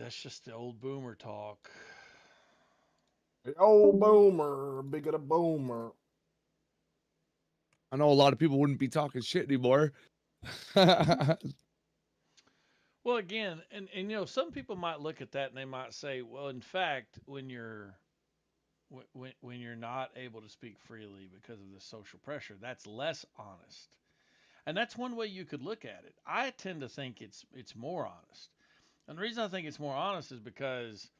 That's just the old boomer talk. Hey, old boomer, big of the boomer. I know a lot of people wouldn't be talking shit anymore. And Well, again, and some people might look at that and they might say, well, in fact, when you're not able to speak freely because of the social pressure, that's less honest. And that's one way you could look at it. I tend to think it's more honest. And the reason I think it's more honest is because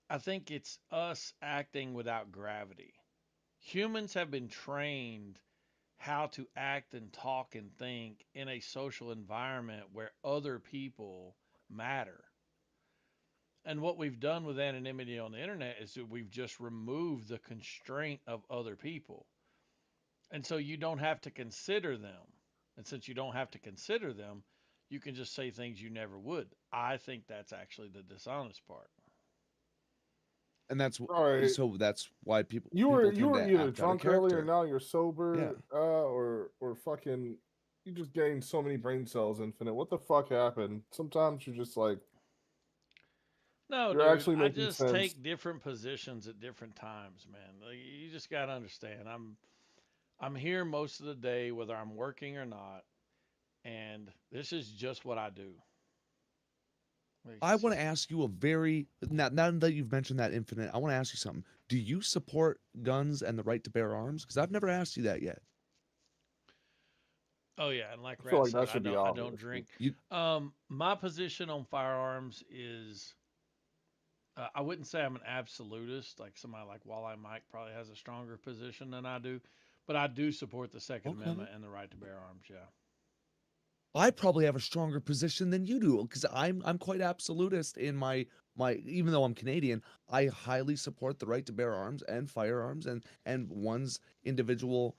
I think it's us acting without gravity. Humans have been trained how to act and talk and think in a social environment where other people matter. And what we've done with anonymity on the internet is that we've just removed the constraint of other people. And so you don't have to consider them. And since you don't have to consider them, you can just say things you never would. I think that's actually the dishonest part. that's Right. so that's why people You were people you tend were to either act out of drunk earlier, character. now you're Yeah. sober, or fucking you just gained so many brain cells infinite. What the fuck happened? Sometimes you're just like No, you're dude, actually I making just sense. take different positions at different times, man. Like, you just got to understand. I'm here most of the day whether I'm working or not, and this is just what I do. I It's want to just ask you a very now that you've mentioned that infinite, I want to ask you something. Do you support guns and the right to bear arms? Because I've never asked you that yet. Oh yeah, and like I feel Rat like said, that should be I don't obvious. drink. You My position on firearms is I wouldn't say I'm an absolutist. Like somebody like Walleye Mike probably has a stronger position than I do, but I do support the Second okay? Amendment and the right to bear arms. Yeah. I probably have a stronger position than you do because I'm quite absolutist in my even though I'm Canadian, I highly support the right to bear arms and firearms and one's individual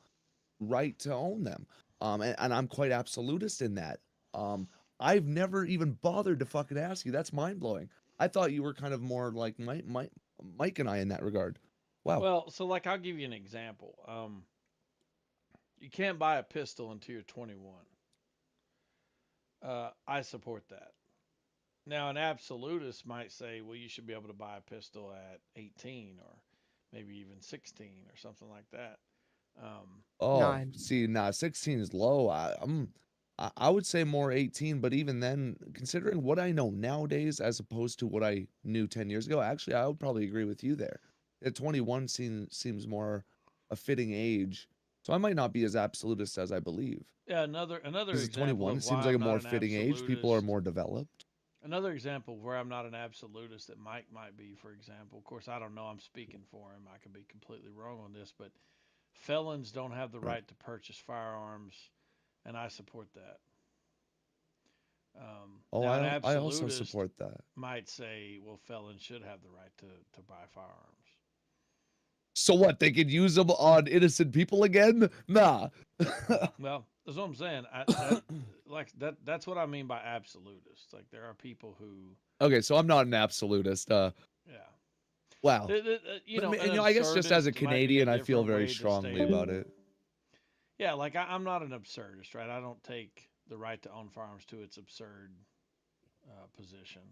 right to own them. And I'm quite absolutist in that. Um, I've never even bothered to fucking ask you. That's mind blowing. I thought you were kind of more like Mike and I in that regard. Wow. Well, so like I'll give you an example. You can't buy a pistol until you're 21. I support that. Now, an absolutist might say, well, you should be able to buy a pistol at 18 or maybe even 16 or something like that. Um, Oh, Nine. see, nah, 16 is low. I would say more 18, but even then, considering what I know nowadays as opposed to what I knew 10 years ago, actually, I would probably agree with you there. At 21 seems more a fitting age. So I might not be as absolutist as I believe. yeah, another Because at example 21 of seems why like I'm a not more an fitting age. People are absolutist. more developed. Another example of where I'm not an absolutist that Mike might be, for example. Of course, I don't know. I'm speaking for him. I could be completely wrong on this, but felons don't have the Right. right to purchase firearms, and I support that. Oh, Now, an I also absolutist support that. might say, well, felons should have the right to buy firearms. So what? They could use them on innocent people again? Nah. Well, that's what I'm saying. That like that's what I mean by absolutist. Like there are people who, Okay, so I'm not an absolutist. yeah, Wow. an I guess just as a absurdist might be a Canadian, I feel different very way to strongly state it. about it. Yeah, like I'm not an absurdist, right? I don't take the right to own firearms to its absurd position.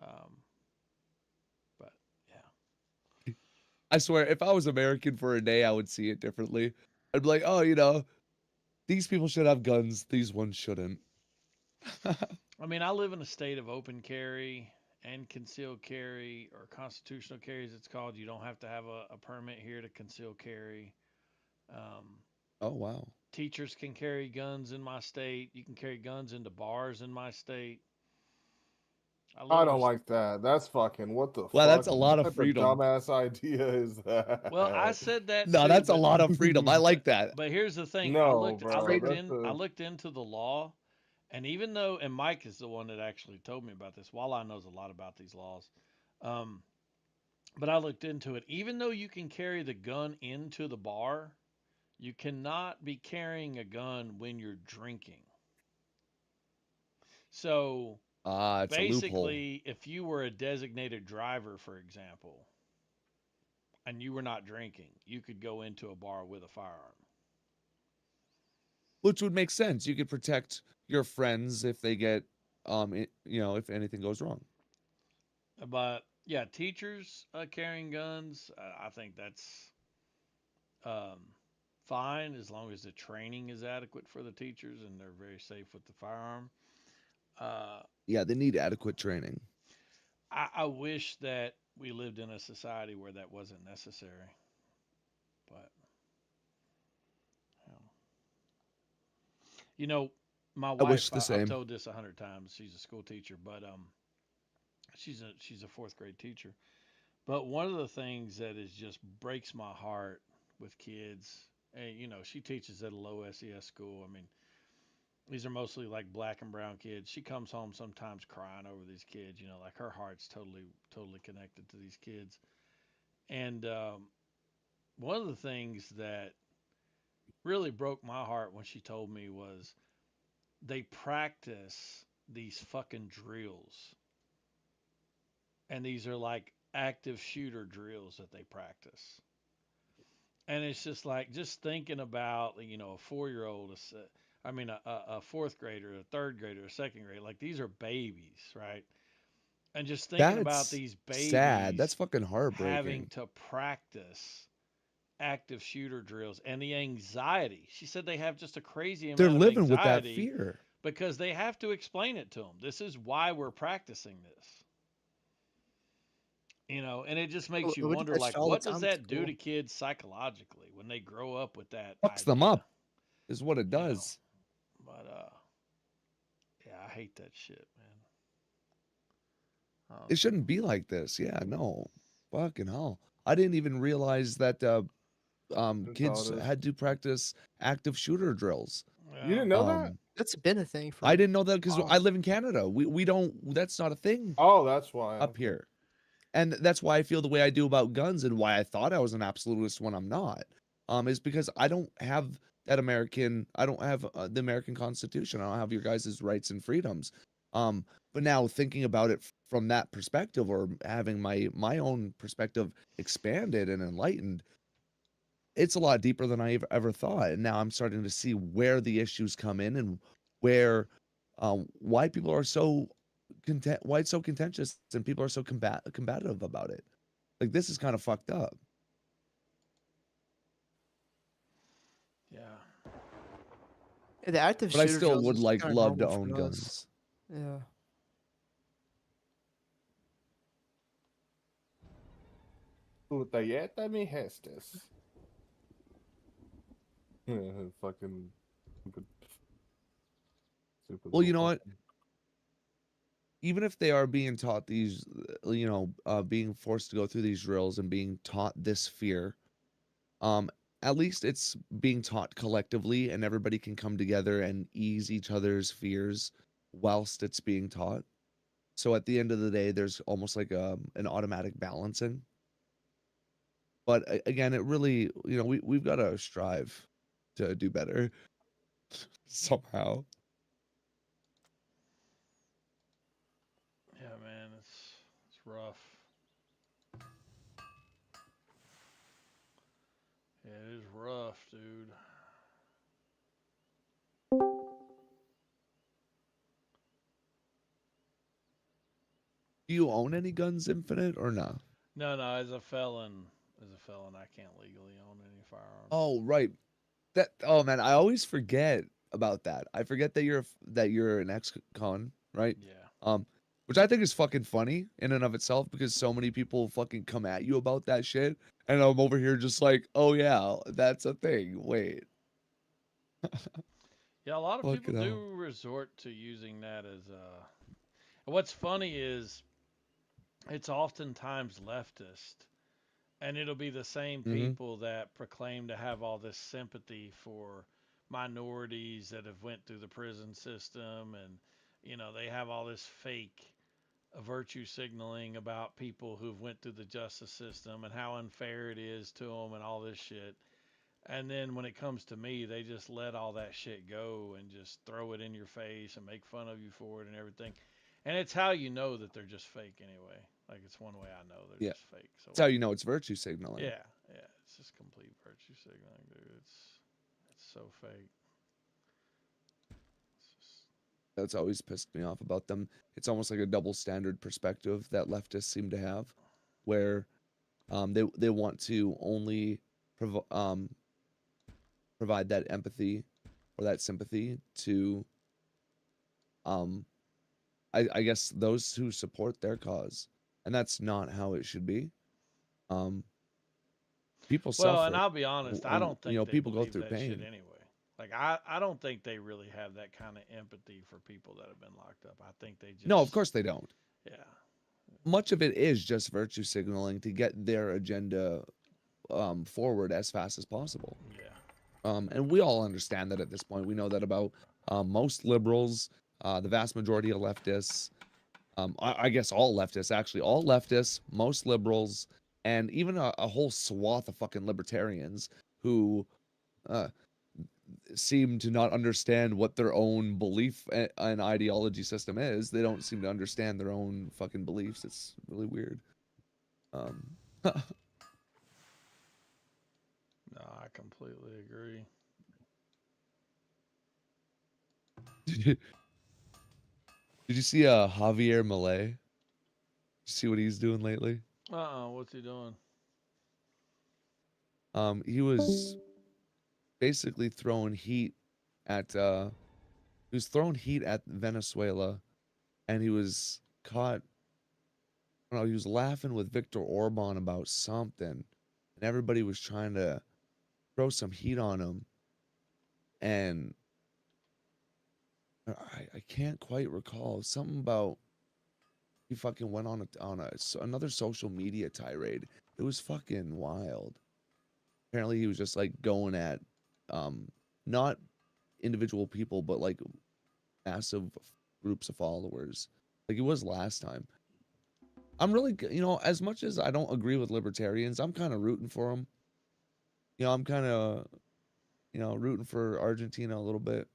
Um, but yeah, I swear, if I was American for a day, I would see it differently. I'd be like, oh, these people should have guns, these ones shouldn't. I mean, I live in a state of open carry and concealed carry, or constitutional carry as it's called. You don't have to have a permit here to conceal carry. Um, Oh, wow. Teachers can carry guns in my state. You can carry guns into bars in my state. I live I in a don't like that. That's fucking what the Wow, that's fuck? a lot What of type of freedom. dumbass idea is well, I that? said that No, too, that's a but lot of freedom. I but like that. but here's the thing. No, I bro. looked That's I a looked into the law, and even though and Mike is the one that actually told me about this. Walleye knows a lot about these laws. Um, but I looked into it. Even though you can carry the gun into the bar, you cannot be carrying a gun when you're drinking. So Ah, it's a loophole. basically, if you were a designated driver, for example, and you were not drinking, you could go into a bar with a firearm. Which would make sense. You could protect your friends if they get, if anything goes wrong. But yeah, teachers carrying guns, I think that's um, fine as long as the training is adequate for the teachers and they're very safe with the firearm. Uh, Yeah, they need adequate training. I wish that we lived in a society where that wasn't necessary, but you know, you know, my I wish wife, the I've same. told this 100 times. She's a school teacher, but she's a fourth grade teacher. But one of the things that is just breaks my heart with kids, and she teaches at a low SES school. I mean, these are mostly like black and brown kids. She comes home sometimes crying over these kids. Like her heart's totally connected to these kids. And one of the things that really broke my heart when she told me was they practice these fucking drills, and these are like active shooter drills that they practice. And it's just like just thinking about a 4-year-old, I mean a fourth grader, a third grader, a second grader. Like these are babies, right? And just thinking about That's these sad. That's babies fucking having heartbreaking. to practice active shooter drills and the anxiety. She said they have just a crazy They're amount of living with that anxiety fear. because they have to explain it to them. This is why we're practicing this. And it just makes you We do wonder, that like, shit all the what does time at that do school. to kids psychologically when they grow up with that Fucks them idea? up is what it You know, does. but yeah, I hate that shit, man. It Honestly, shouldn't be like this. Yeah, no. Fucking hell. I didn't even realize that That's how kids it is. had to practice active shooter drills. You yeah, didn't know that? That's been a thing I for. didn't know that because Wow. I live in Canada. We don't, that's not a thing Oh, that's why. up Okay. here. And that's why I feel the way I do about guns and why I thought I was an absolutist when I'm not. Is because I don't have I don't have the American Constitution. I don't have your guys' rights and freedoms. Um, but now thinking about it from that perspective or having my own perspective expanded and enlightened, it's a lot deeper than I ever thought. And now I'm starting to see where the issues come in and where why people are so why it's so contentious and people are so combative about it. Like this is kind of fucked up. yeah, The active But I shooter still drills would is like kind of love to normal own for us. guns. Yeah. Putayeta mi hestes. Fucking stupid, stupid Well, you little know what? fucking. Even if they are being taught these, being forced to go through these drills and being taught this fear, um, at least it's being taught collectively and everybody can come together and ease each other's fears whilst it's being taught. So at the end of the day, there's almost like an automatic balancing. But again, it really, we've got to strive to do better somehow. yeah, man. It's rough. Yeah, it is rough, dude. Do you own any guns, Infinite, or no? No, no. As a felon, I can't legally own any firearms. Oh, right. Oh man, I always forget about that. I forget that you're an ex-con, right? Yeah, Um, which I think is fucking funny in and of itself because so many people fucking come at you about that shit, and I'm over here just like, oh yeah, that's a thing. Wait, yeah. A lot of people fucking hell. do resort to using that as a. What's funny is it's oftentimes leftist, and it'll be the same Mm-hmm. people that proclaim to have all this sympathy for minorities that have went through the prison system, and they have all this fake virtue signaling about people who've went through the justice system and how unfair it is to them and all this shit. And then when it comes to me, they just let all that shit go and just throw it in your face and make fun of you for it and everything. And it's how you know that they're just fake anyway. Like it's one way I know they're Yeah, just fake. So that's how you know it's virtue signaling. yeah, yeah, it's just complete virtue signaling, dude. It's so fake. It's just That's always pissed me off about them. It's almost like a double standard perspective that leftists seem to have, where they want to only provide that empathy or that sympathy to um I guess those who support their cause, and that's not how it should be. Um, people Well, and suffer, I'll be honest, I don't you think know, they people go believe through that shit pain. anyway. Like I don't think they really have that kind of empathy for people that have been locked up. I think they No, of just course they don't. yeah. Much of it is just virtue signaling to get their agenda forward as fast as possible. Yeah. And we all understand that at this point. We know that about most liberals, the vast majority of leftists, I guess all leftists, actually, all leftists, most liberals, and even a whole swath of fucking libertarians who uh, seem to not understand what their own belief and ideology system is. They don't seem to understand their own fucking beliefs. It's really weird. Um, No, I completely agree. did you, did you see Javier Milei? Did you see what he's doing lately? What's he doing? He was basically throwing heat at he was throwing heat at Venezuela, and he was caught. I don't know, he was laughing with Viktor Orban about something, and everybody was trying to throw some heat on him, and I can't quite recall something about he fucking went on another social media tirade. It was fucking wild. Apparently, he was just like going at not individual people, but like massive groups of followers, like he was last time. I'm really, as much as I don't agree with libertarians, I'm kind of rooting for them. I'm kind of, rooting for Argentina a little bit.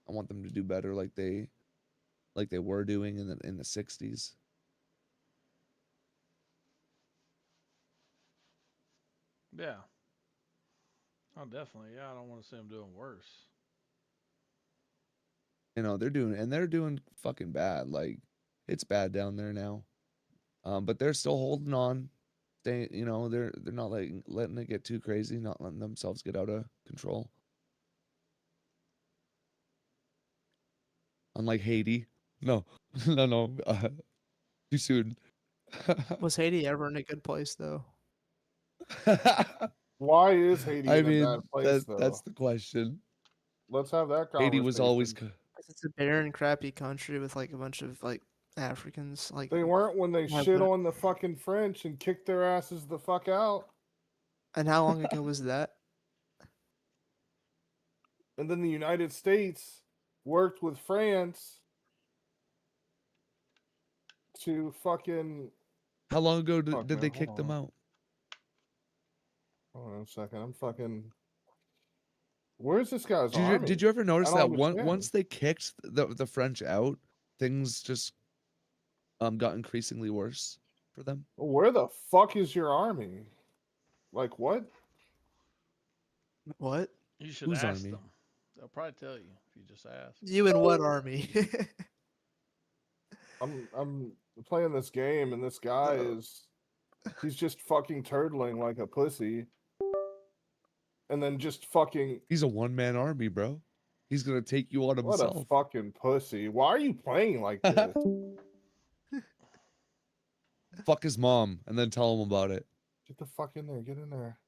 I want them to do better, like they were doing in the '60s. Yeah. Oh, definitely. Yeah, I don't want to see him doing worse. They're doing fucking bad. Like it's bad down there now. But they're still holding on. They're not letting it get too crazy, not letting themselves get out of control. Unlike Haiti. No, no. Too soon. Was Haiti ever in a good place though? Why is Haiti I in a mean, bad place that's though? the question. Let's have that Haiti was always. conversation. 'Cause it's a barren, crappy country with like a bunch of like Africans. Like, They weren't when they have shit the- on the fucking French and kicked their asses the fuck out. and how long ago was that? And then the United States worked with France to fucking. How long ago Fuck, did they man, kick them out? Hold on a second. I'm fucking. Where's this guy's Did you army? did you ever I notice don't that understand. once they kicked the French out, things just got increasingly worse for them? Where the fuck is your army? Like what? What? You should Whose ask army? them. They'll probably tell you if you just ask. You in what army? I'm playing this game and this guy Oh. he's just fucking turtling like a pussy. And then just fucking He's a one-man army, bro. He's gonna take you on what a himself. fucking pussy. Why are you playing like this? Fuck his mom and then tell him about it. Get the fuck in there. Get in there.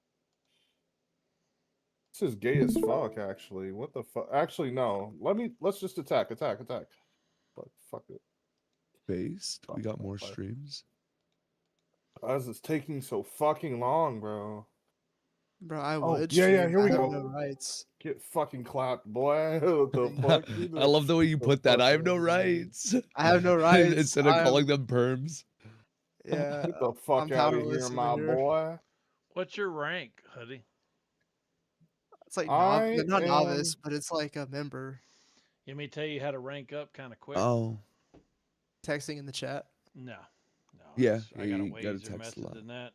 This is gay as fuck, actually. What the fuck? Actually, no. Let's just attack. But fuck it. Based. We got more Fuck. streams. Why is this taking so fucking long, bro? Bro, I Oh, would. yeah, stream, here we I have go. no rights. Get fucking clapped, boy. What the fuck? I love the way you the put that. fuck I have no outta here. rights. I have no rights. Instead of I'm- calling them perms. Yeah, Get the fuck I'm out of powerless here, over my here. boy. What's your rank, Hoodie? It's like I not novice, am- but it's like a member Let me tell you how to rank up kind of quick. Oh, texting in the chat. No, Yeah, I yeah, got a you way gotta easier text a method lot. than that.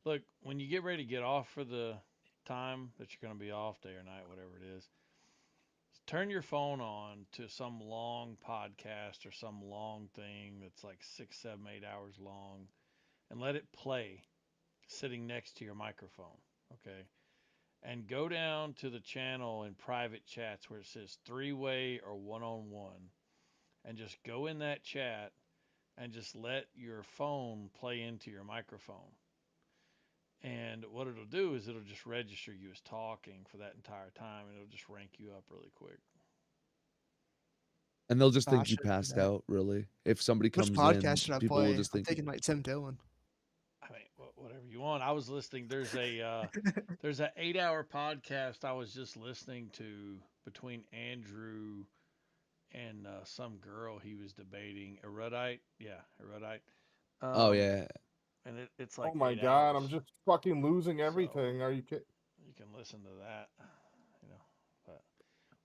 Look, when you get ready to get off for the time that you're going to be off, day or night, whatever it is, turn your phone on to some long podcast or some long thing that's like 6, 7, 8 hours long, and let it play sitting next to your microphone. Okay. And go down to the channel in private chats where it says three-way or one-on-one, and just go in that chat and just let your phone play into your microphone. And what it'll do is it'll just register you as talking for that entire time, and it'll just rank you up really quick. And they'll just Oh, I think you should do passed that. out. Really, if somebody Which comes podcast in, should I people will play? just I'm think. thinking like Tim Dillon. I mean, whatever you want. I was listening. There's an 8-hour podcast I was just listening to between Andrew and some girl he was debating. Erudite, yeah, Erudite. Oh Um, yeah, and it's Oh like my eight god, I'm hours, just fucking losing so everything. Are you kidding? you can listen to that. You know, but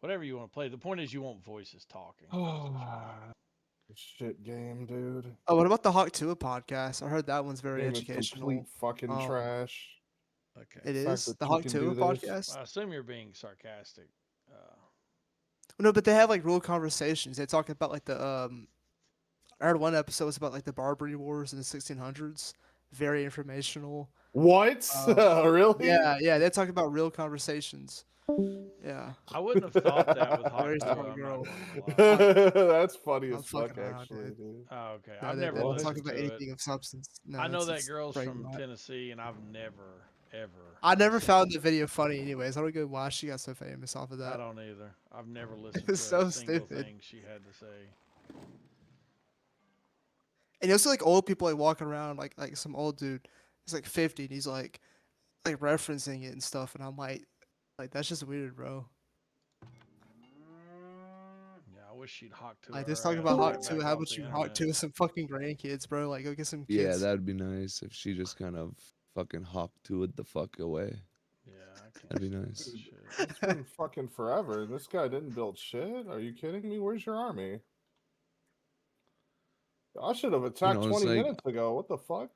whatever you want to play. The point is you want voices talking. That's what you want. Shit game, dude. Oh, what about the Hawk Tuah podcast? I heard that one's very Game is complete educational. fucking Um, trash. Okay. It The fact is that the you Hawk can do Tuah this. podcast. I assume you're being sarcastic. Uh, No, but they have like real conversations. They talk about like the I heard one episode was about like the Barbary Wars in the 1600s. Very informational. What? Really? Yeah, they talk about real conversations. Yeah, I wouldn't have thought that with Hawk Very Tuah. smart I'm girl. not going to lie. That's funny I'm as fuck, fucking around, actually, dude. dude. Oh, okay. No, I've they never don't What? talk listened about to it. anything of substance. No, I know that it's girl's straight from not. Tennessee, and I've never, ever. I never listened found to the video funny. Anyways, I don't get why she got so famous off of I that. don't either. I've never listened was to a so single stupid. thing she had to say. And also like old people like walking around like some old dude. He's like 50 and he's like referencing it and stuff, and I'm like that's just weird, bro. Yeah, I wish she'd Hawk Tuah Like her just talking ass about Hawk right Tuah. back How off about the you Hawk internet. Tuah some fucking grandkids, bro? Like go get some yeah, kids. that'd be nice if she just kind of fucking Hawk Tuah the fuck away. Yeah, I can't. That'd be stand nice. that Dude, shit. it's been fucking forever. This guy didn't build shit. Are you kidding me? Where's your army? I should have attacked it's 20 like minutes ago. What the fuck?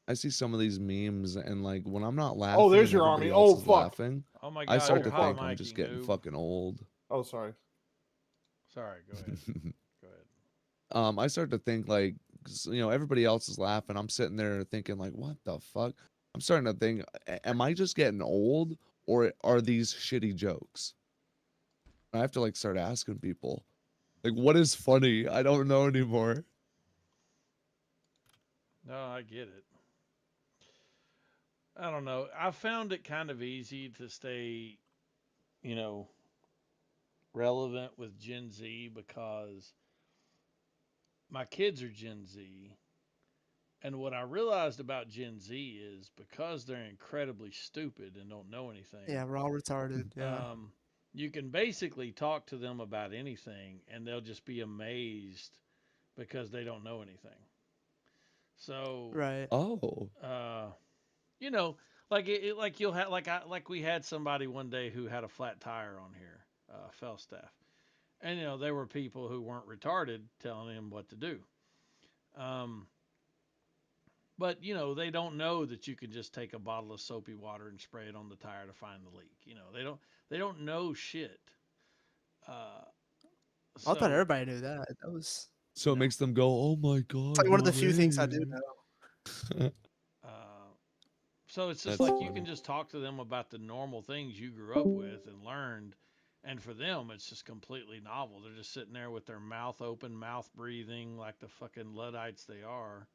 I see some of these memes, and like when I'm not Oh, laughing there's and your everybody army. else Oh, is fuck. laughing, Oh my I God, start you're to hot think I'm just miking, getting noob. fucking old. Oh, sorry. Sorry, go ahead. Go ahead. I start to think like, 'cause, everybody else is laughing. I'm sitting there thinking like, what the fuck? I'm starting to think, am I just getting old, or are these shitty jokes? I have to like start asking people, like, what is funny? I don't know anymore. No, I get it. I don't know. I found it kind of easy to stay, you know, relevant with Gen Z because my kids are Gen Z. And what I realized about Gen Z is because they're incredibly stupid and don't know anything, Yeah, we're all retarded. Yeah. you can basically talk to them about anything and they'll just be amazed because they don't know anything. So, Right. Oh, uh, you know, like you'll have like we had somebody one day who had a flat tire on here, Falstaff, and there were people who weren't retarded telling him what to do. Um, but they don't know that you can just take a bottle of soapy water and spray it on the tire to find the leak. They don't know shit. Uh, I thought so everybody knew that. That was so it no. makes them go, oh my it's god. like one of no the few things I do way." know. So it's just That's like you funny. can just talk to them about the normal things you grew up with and learned. And for them, it's just completely novel. They're just sitting there with their mouth open, mouth breathing like the fucking Luddites they are.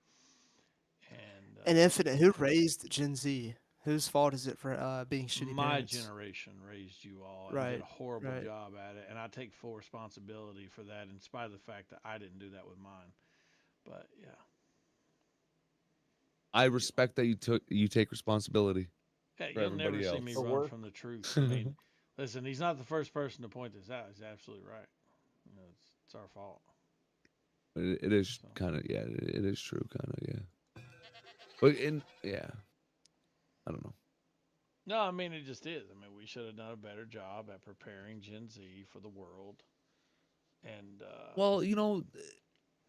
And And Infinite, who raised Gen Z? Whose fault is it for being shitty my parents? generation raised you all and did Right. a horrible Right. job at it. And I take full responsibility for that, in spite of the fact that I didn't do that with mine. But yeah. I respect that you take responsibility. Hey, For you'll never everybody see else. me So run we're- from the truth. I mean, listen, he's not the first person to point this out. He's absolutely right. It's our fault. It is So. kind of it is true, kind of But I don't know. No, I mean it just is. I mean, we should have done a better job at preparing Gen Z for the world. And Well,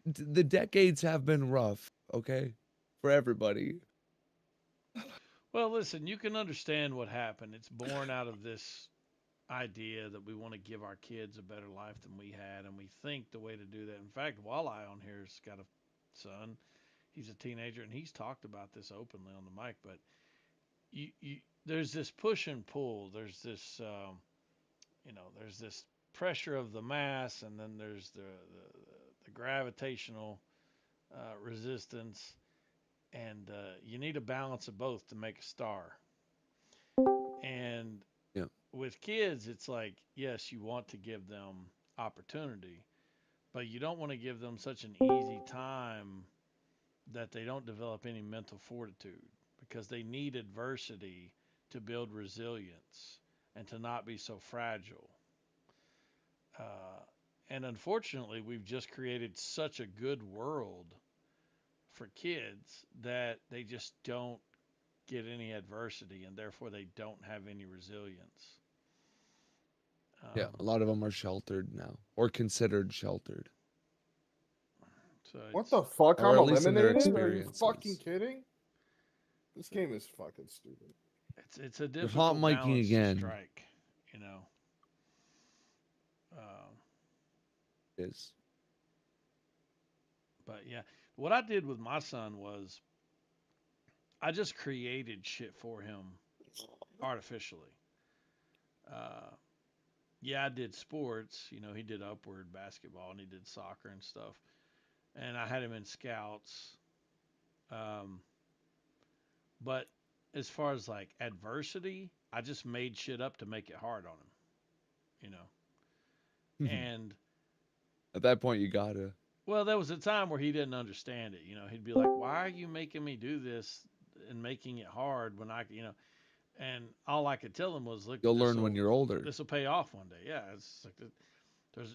the decades have been rough, okay, for everybody. well, listen, you can understand what happened. It's born out of this idea that we want to give our kids a better life than we had, and we think the way to do that. In fact, Walleye on here's got a son. He's a teenager, and he's talked about this openly on the mic. But there's this push and pull. There's this, there's this pressure of the mass, and then there's the gravitational resistance, and you need a balance of both to make a star. And Yeah. with kids, it's like, yes, you want to give them opportunity, but you don't want to give them such an easy time that they don't develop any mental fortitude because they need adversity to build resilience and to not be so fragile. Uh, and unfortunately, we've just created such a good world for kids that they just don't get any adversity and therefore they don't have any resilience. Yeah, a Um, lot of them are sheltered now or considered sheltered, so What it's the fuck? or I'm at least in their eliminated? Are you fucking experiences. kidding? This game is fucking stupid. it's a You're hot difficult miking balance to again. strike, you know. Um, Is but yeah, what I did with my son was I just created shit for him artificially. Uh, yeah, I did sports. You know, he did upward basketball and he did soccer and stuff. And I had him in scouts. Um, but as far as like adversity, I just made shit up to make it hard on him, you know. And at that point you gotta. well, there was a time where he didn't understand it. You know, he'd be like, "Why are you making me do this and making it hard when I?" And all I could tell him was, "Look, You'll learn when you're older. this will pay off one day." Yeah, it's like there's.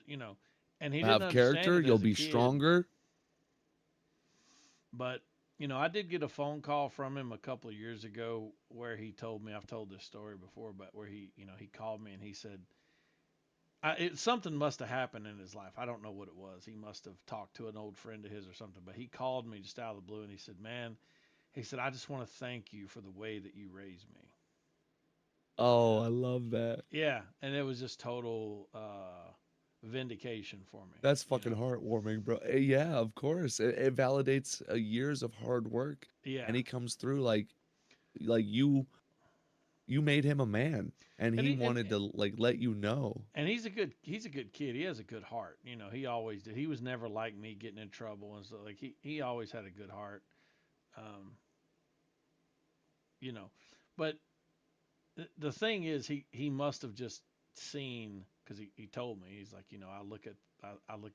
And he didn't Have understand character. it You'll as a be kid. stronger. But I did get a phone call from him a couple of years ago where he told me, I've told this story before, but where he called me and he said, something must have happened in his life. I don't know what it was. He must have talked to an old friend of his or something, but he called me just out of the blue and he said, "Man," he said, "I just want to thank you for the way that you raised me." Oh, And I love that. yeah, and it was just total vindication for me, That's you fucking know. heartwarming, bro. Yeah, of course. It validates years of hard work, Yeah. and he comes through like you made him a man, and And he he wanted to like let you know. and he's a good kid. He has a good heart. He always did. He was never like me getting in trouble and so like he always had a good heart. Um, you know, but the thing is he must have just seen because he told me he's like I look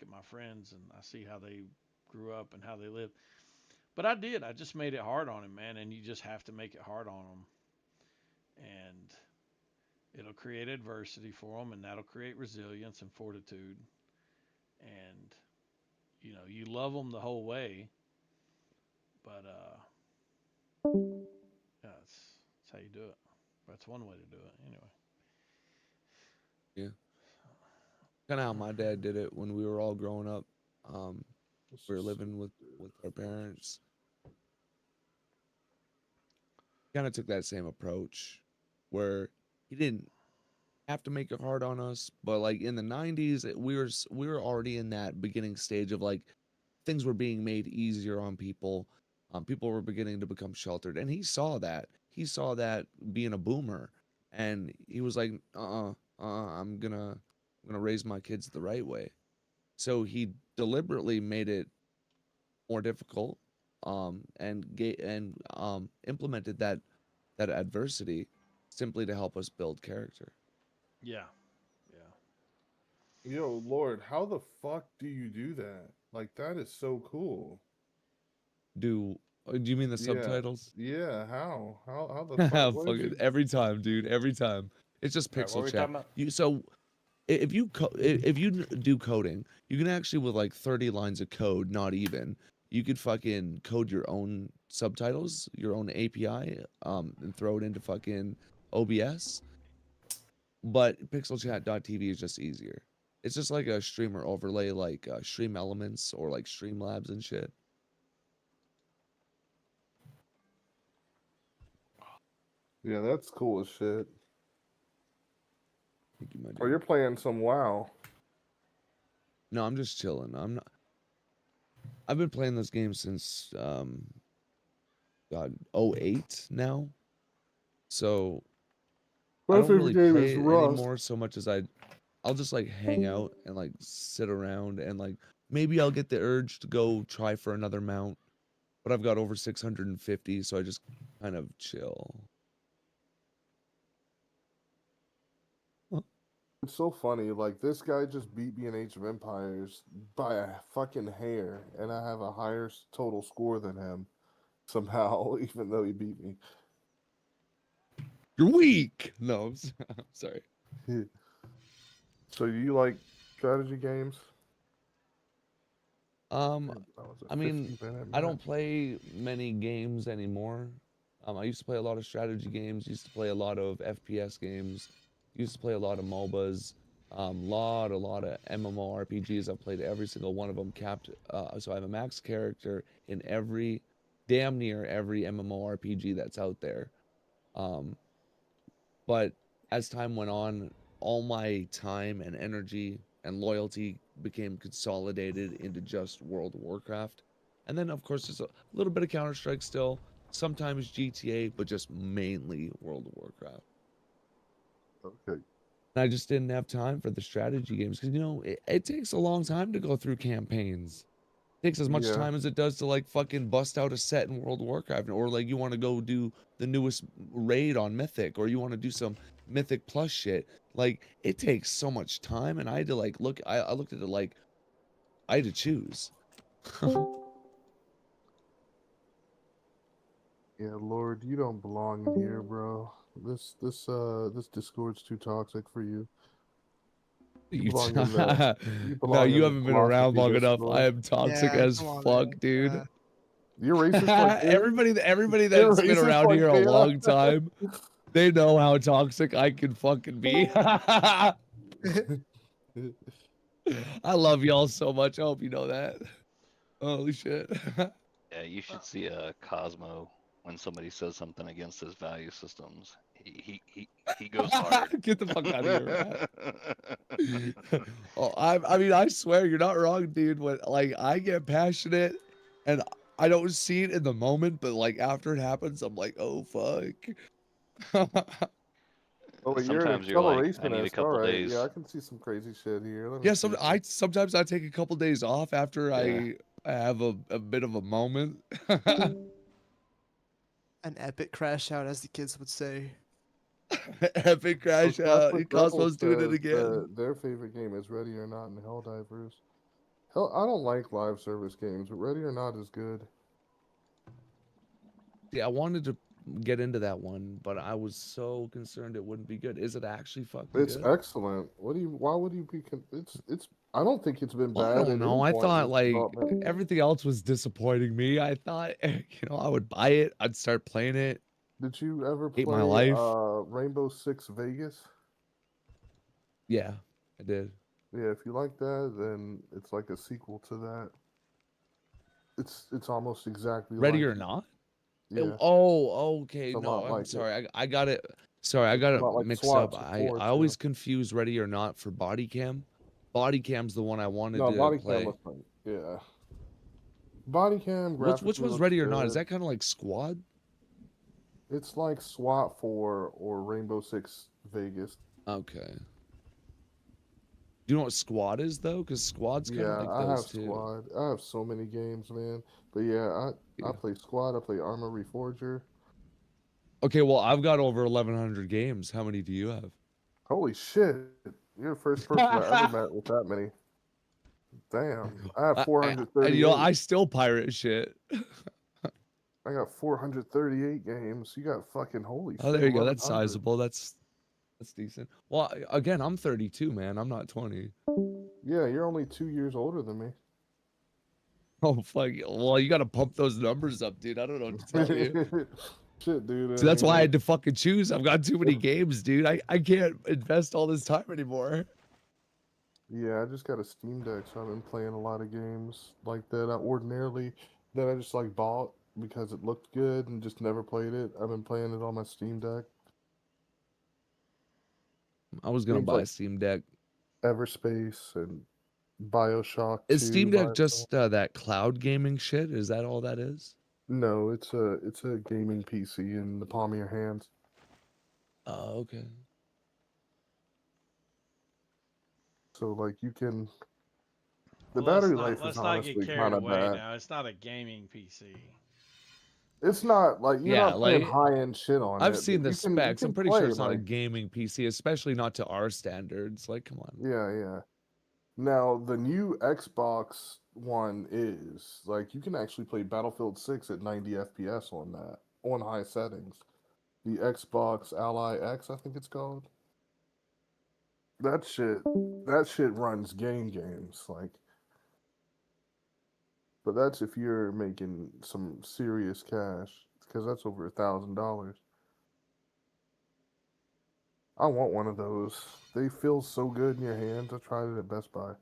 at my friends and I see how they grew up and how they live. But I just made it hard on him, man, and you just have to make it hard on him, and it'll create adversity for him, and that'll create resilience and fortitude, and you love them the whole way, but yeah, that's how you do it. That's one way to do it, anyway. Yeah, kind of how my dad did it when we were all growing up. Um, This we were is living stupid, with dude. our parents. Kind of took that same approach, where he didn't have to make it hard on us, but like in the 90s, we were already in that beginning stage of like things were being made easier on people. People were beginning to become sheltered, and he saw that. He saw that being a boomer, and he was like, I'm gonna raise my kids the right way." So he deliberately made it more difficult, and implemented that adversity simply to help us build character. Yeah, yeah. Yo, Lord, how the fuck do you do that? Like, that is so cool. Do you mean the Yeah. subtitles? Yeah, how? How the fuck? What did Fuck it. you? Every time, dude. Every time. It's just All right, what pixel were we chat. talking about? If you do coding, you can actually with like 30 lines of code, not even, you could fucking code your own subtitles, your own API, and throw it into fucking OBS. But pixelchat.tv is just easier. It's just like a streamer overlay, like Stream Elements or like Streamlabs and shit. Yeah, that's cool as shit. Thank you, my Oh, dude. you're playing some WoW. No, I'm just chilling. I'm not. I've been playing this game since God, '08 now. So I My don't favorite really game play is it Rust. anymore so much as I'll just like hang out and like sit around and like maybe I'll get the urge to go try for another mount, but I've got over 650, so I just kind of chill. Huh. It's so funny. Like this guy just beat me in Age of Empires by a fucking hair, and I have a higher total score than him somehow, even though he beat me. You're weak. No, I'm sorry. So you like strategy games? Um, Damn, that was a I mean, 50-minute I don't match. play many games anymore. I used to play a lot of strategy games, used to play a lot of FPS games, used to play a lot of MOBAs, a lot of MMORPGs. I've played every single one of them. Capped, so I have a max character in damn near every MMORPG that's out there. Um, but as time went on, all my time and energy and loyalty became consolidated into just World of Warcraft. And then, of course, there's a little bit of Counter Strike still, sometimes GTA, but just mainly World of Warcraft. Okay. And I just didn't have time for the strategy games because, it takes a long time to go through campaigns. It takes as much Yeah. time as it does to like fucking bust out a set in World of Warcraft, or like you want to go do the newest raid on Mythic, or you want to do some Mythic Plus shit. Like it takes so much time, and I had to like look. I looked at it like I had to choose. Yeah, Lord, you don't belong in here, bro. This Discord's too toxic for you. You You belong in the you no, belong you in the haven't been around philosophy long enough. I Discord. am toxic Yeah, as come on, fuck, man. dude. You're racist like him? Everybody You're that's been racist around like here a him? long time, they know how toxic I can fucking be. I love y'all so much. I hope you know that. Holy shit. Yeah, you should see Cosmo when somebody says something against his value systems. He goes hard. Get the fuck out of here, Matt. Oh, I mean, I swear you're not wrong, dude. When like I get passionate and I don't see it in the moment, but like after it happens, I'm like, oh fuck. Oh, wait, you're an Sometimes you're like, I need a accelerationist. All couple right. Yeah, days. I can see some crazy shit here. Let me Yeah, see. sometimes I take a couple days off after Yeah. I have a bit of a moment. An epic crash out, as the kids would say. Epic So crash out. Catholic Rebel Cosmo's doing it says again. their favorite game is Ready or Not and Helldivers. Hell, I don't like live service games, but Ready or Not is good. Yeah, I wanted to get into that one, but I was so concerned it wouldn't be good. Is it actually fucking It's good? excellent. What do you? Why would you be? It's. I don't think it's been Well, I bad don't at any know. I point in thought its like development. everything else was disappointing me. I thought, I would buy it. I'd start playing it. Did you ever Hate my play life. Rainbow Six Vegas? Yeah, I did. Yeah, if you like that, then it's like a sequel to that. It's almost exactly Ready like or it. not? Yeah, Okay. it's a No, lot I'm like it. sorry. I got it. Sorry, I got It's it not like mixed SWAT up. I support, I always confuse Ready or Not for Body Cam. Body Cam's the one I wanted No, to body cam play. was fun. Yeah, body cam Which graphically one's looks Ready or Not? Is good. that kind of like Squad? It's like SWAT 4 or Rainbow Six Vegas. Okay. Do you know what Squad is though? Because Squad's kind of Yeah, like I those have too. Squad. I have so many games, man. But yeah, I Yeah. play Squad. I play Armor Reforger. Okay, well, I've got over 1,100 games. How many do you have? Holy shit! You're the first person I ever met with that many. Damn, I have And you know, 438. I still pirate shit. I got 438 games. You got fucking holy Oh, shit, there you go. That's 1,100. sizable. That's decent. Well, again, I'm 32, man. I'm not 20. Yeah, you're only 2 years older than me. Oh, fuck. Well, you got to pump those numbers up, dude. I don't know what to tell you. Shit, dude. So I that's why I mean, had to fucking choose. I've got too many games, dude. I can't invest all this time anymore. yeah, I just got a Steam Deck, so I've been playing a lot of games like that. I ordinarily that I just like bought because it looked good and just never played it. I've been playing it on my Steam Deck. I was gonna Games buy like a Steam Deck. Everspace and BioShock Is 2. Steam Deck just that cloud gaming shit? Is that all that is? No, it's a gaming PC in the palm of your hands. Oh, okay. So like you can. The Well, let's battery not life is let's not get honestly carried kind of away bad. now. It's not a gaming PC. It's not like you're Yeah, not playing like high end shit on I've it, but seen the you specs. I'm can pretty sure play it's not a like gaming PC, especially not to our standards. Like, come on. yeah. Now the new Xbox One is like you can actually play Battlefield 6 at 90 FPS on that on high settings. The Xbox Ally X, I think it's called. That shit runs games like. But that's if you're making some serious cash, because that's over $1,000. I want one of those. They feel so good in your hands. I tried it at Best Buy.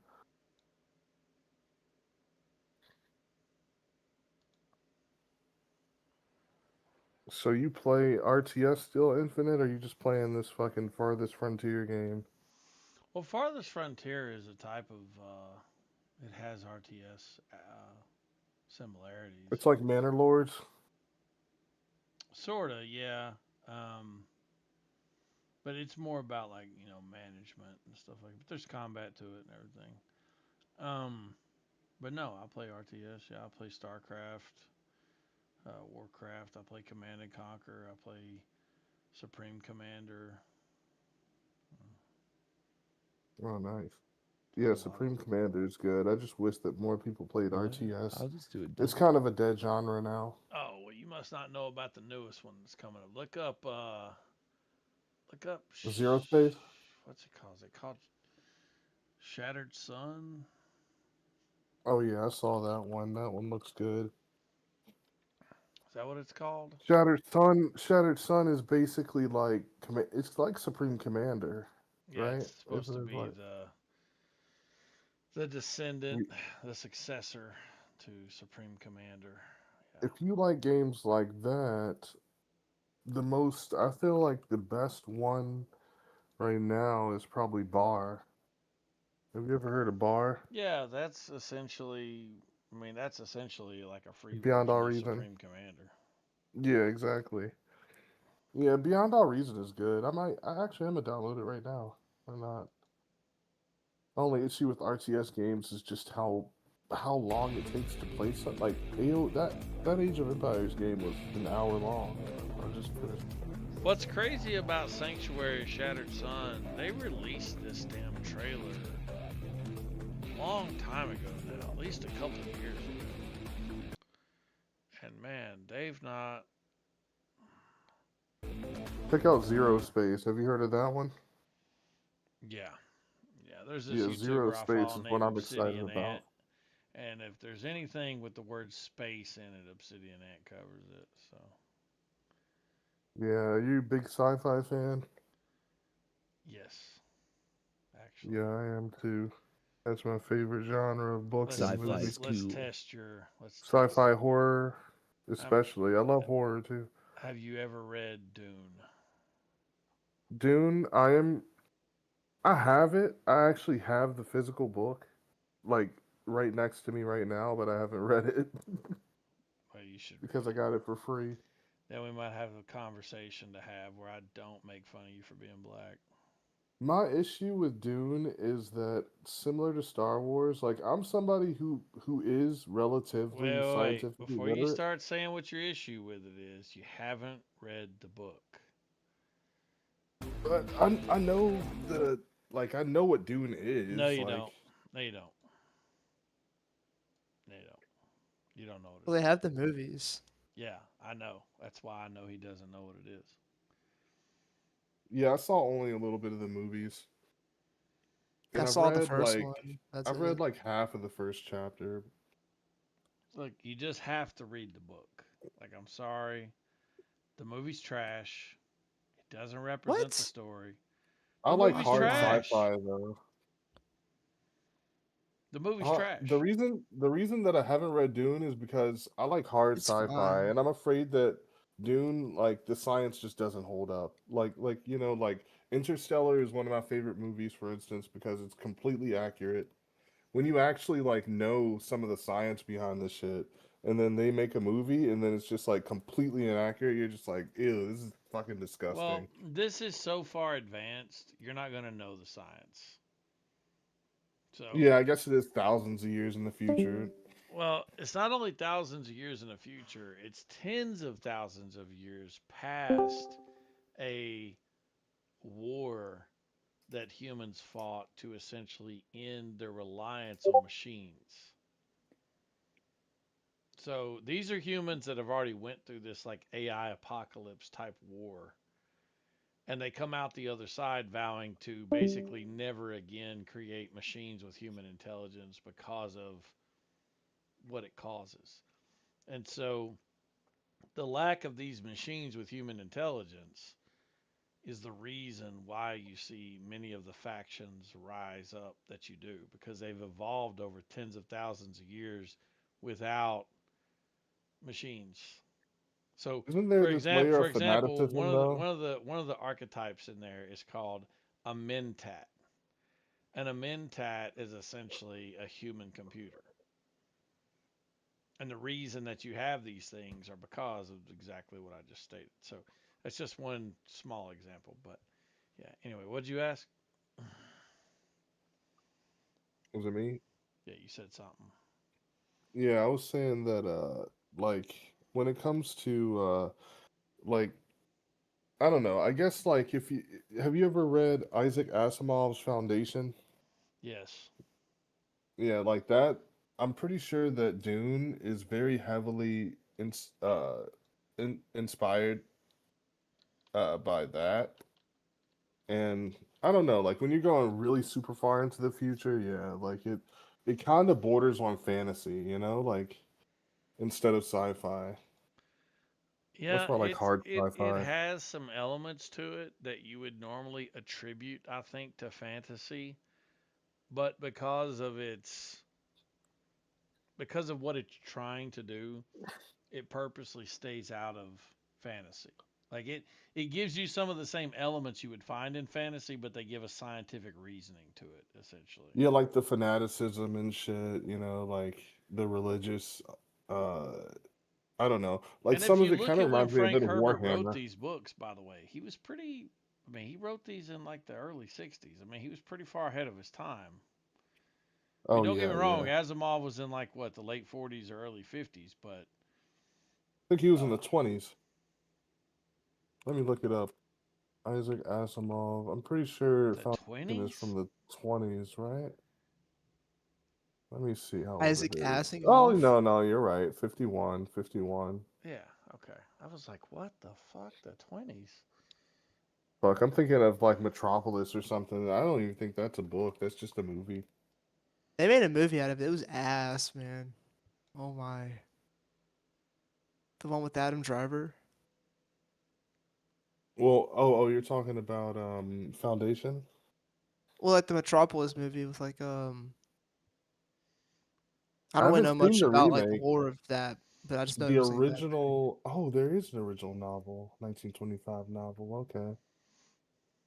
So you play RTS still Infinite, or you just playing this fucking Farthest Frontier game? Well, Farthest Frontier is a type of it has RTS similarities. It's like Manor Lords. Sorta, yeah. Um, but it's more about like management and stuff like. But there's combat to it and everything. But no, I play RTS. Yeah, I play StarCraft, Warcraft. I play Command and Conquer. I play Supreme Commander. Oh, nice. Play Yeah, a lot of. Supreme Commander is good. I just wish that more people played What? RTS. I'll just do it. It's kind of a dead genre now. Oh well, you must not know about the newest one that's coming up. Look up. Look up. Zero Space? What's it called? Is it called Shattered Sun? Oh yeah, I saw that one. That one looks good. Is that what it's called? Shattered Sun is basically like it's like Supreme Commander, Yeah, right? it's supposed to Isn't it be like the descendant, you- the successor to Supreme Commander. Yeah. if you like games like that, I feel like the best one right now is probably Bar. Have you ever heard of Bar? Yeah, that's essentially. I mean, that's essentially like a free Beyond All version of Reason. Supreme Commander. Yeah, exactly. Yeah, Beyond All Reason is good. I actually am gonna download it right now. Why not? Only issue with RTS games is just how long it takes to play something. Like that Age of Empires game was an hour long. I just finished. What's crazy about Sanctuary Shattered Sun? They released this damn trailer a long time ago now, at least a couple of years ago. And man, they've not. Check out Zero Space. Have you heard of that one? Yeah, yeah. There's this Yeah, Zero YouTuber I Space follow is what named I'm excited Obsidian about. Ant, and if there's anything with the word space in it, Obsidian Ant covers it. So Yeah, are you a big sci-fi fan? yes, actually. Yeah, I am too. That's my favorite genre of books and Sci-fi movies. is cool. Test your let's test. Sci-fi horror, Um, especially. I love horror too. have you ever read Dune? Dune, I have it. I actually have the physical book, like right next to me right now, but I haven't read it Well, you should because read I it. got it for free. Then we might have a conversation to have where I don't make fun of you for being black. My issue with Dune is that similar to Star Wars, like I'm somebody who is relatively Wait. scientifically Before you literate, start saying what your issue with it is, you haven't read the book. but I know that like I know what Dune is. No, you like, don't. No, you don't. No, you don't. You don't know what Well, it they is. have the movies. Yeah, I know. That's why I know he doesn't know what it is. Yeah, I saw only a little bit of the movies. And I I've saw the read first like one. That's I've it. read like half of the first chapter. Look, you just have to read the book. Like, I'm sorry. The movie's trash. It doesn't represent What? the story. I The like movie's hard trash. sci-fi though. The movie's trash. The reason that I haven't read Dune is because I like hard It's sci-fi, fine. and I'm afraid that Dune, like the science just doesn't hold up. Like Interstellar is one of my favorite movies, for instance, because it's completely accurate. When you actually like know some of the science behind this shit, and then they make a movie, and then it's just like completely inaccurate, you're just like, ew, this is fucking Well, disgusting. this is so far advanced, you're not going to know the science. So, Yeah, I guess it is thousands of years in the future. well, it's not only thousands of years in the future, it's tens of thousands of years past a war that humans fought to essentially end their reliance on machines. So these are humans that have already went through this like AI apocalypse type war, and they come out the other side vowing to basically never again create machines with human intelligence because of what it causes. And so the lack of these machines with human intelligence is the reason why you see many of the factions rise up that you do, because they've evolved over tens of thousands of years without machines. So, Isn't there this layer for of example, fanaticism though? one of the archetypes in there is called a mentat, and a mentat is essentially a human computer. And the reason that you have these things are because of exactly what I just stated. So that's just one small example, but yeah. Anyway, what'd you ask? Was it me? Yeah, you said something. Yeah, I was saying that like when it comes to like I don't know, I guess like if you have you ever read Isaac Asimov's Foundation? Yes. Yeah, like that. I'm pretty sure that Dune is very heavily inspired by that. And I don't know, like when you're going really super far into the future, yeah, like it kind of borders on fantasy, like instead of sci-fi. That's Yeah, why I like hard it sci-fi. has some elements to it that you would normally attribute, I think, to fantasy, but because of what it's trying to do, it purposely stays out of fantasy. Like it gives you some of the same elements you would find in fantasy, but they give a scientific reasoning to it, essentially. Yeah, like the fanaticism and shit, like the religious uh I don't know. Like And if some of you it look kind of at when reminds me a Frank bit of Herbert wrote Warhammer. these books, by the way, he was pretty. I mean, he wrote these in like the early '60s. I mean, he was pretty far ahead of his time. I mean, Oh don't get me yeah, wrong, yeah. Asimov was in like what the late '40s or early '50s, but I think he was in the uh, 20s. Let me look it up. Isaac Asimov. I'm pretty sure the Foundation is from '20s. the 20s, right? Let me see how old it Isaac is. Oh, Asimov. no, no, you're right. 51, 51. Yeah, okay. I was like, what the fuck, the '20s? Fuck, I'm thinking of like Metropolis or something. I don't even think that's a book. That's just a movie. They made a movie out of it. It was ass, man. Oh my. The one with Adam Driver. Well, oh, you're talking about Foundation? Well, like the Metropolis movie with like I I don't really haven't know seen much the about like the remake. lore of that, but I just know it The was like a bad movie. original, oh, there is an original novel, 1925 novel. Okay.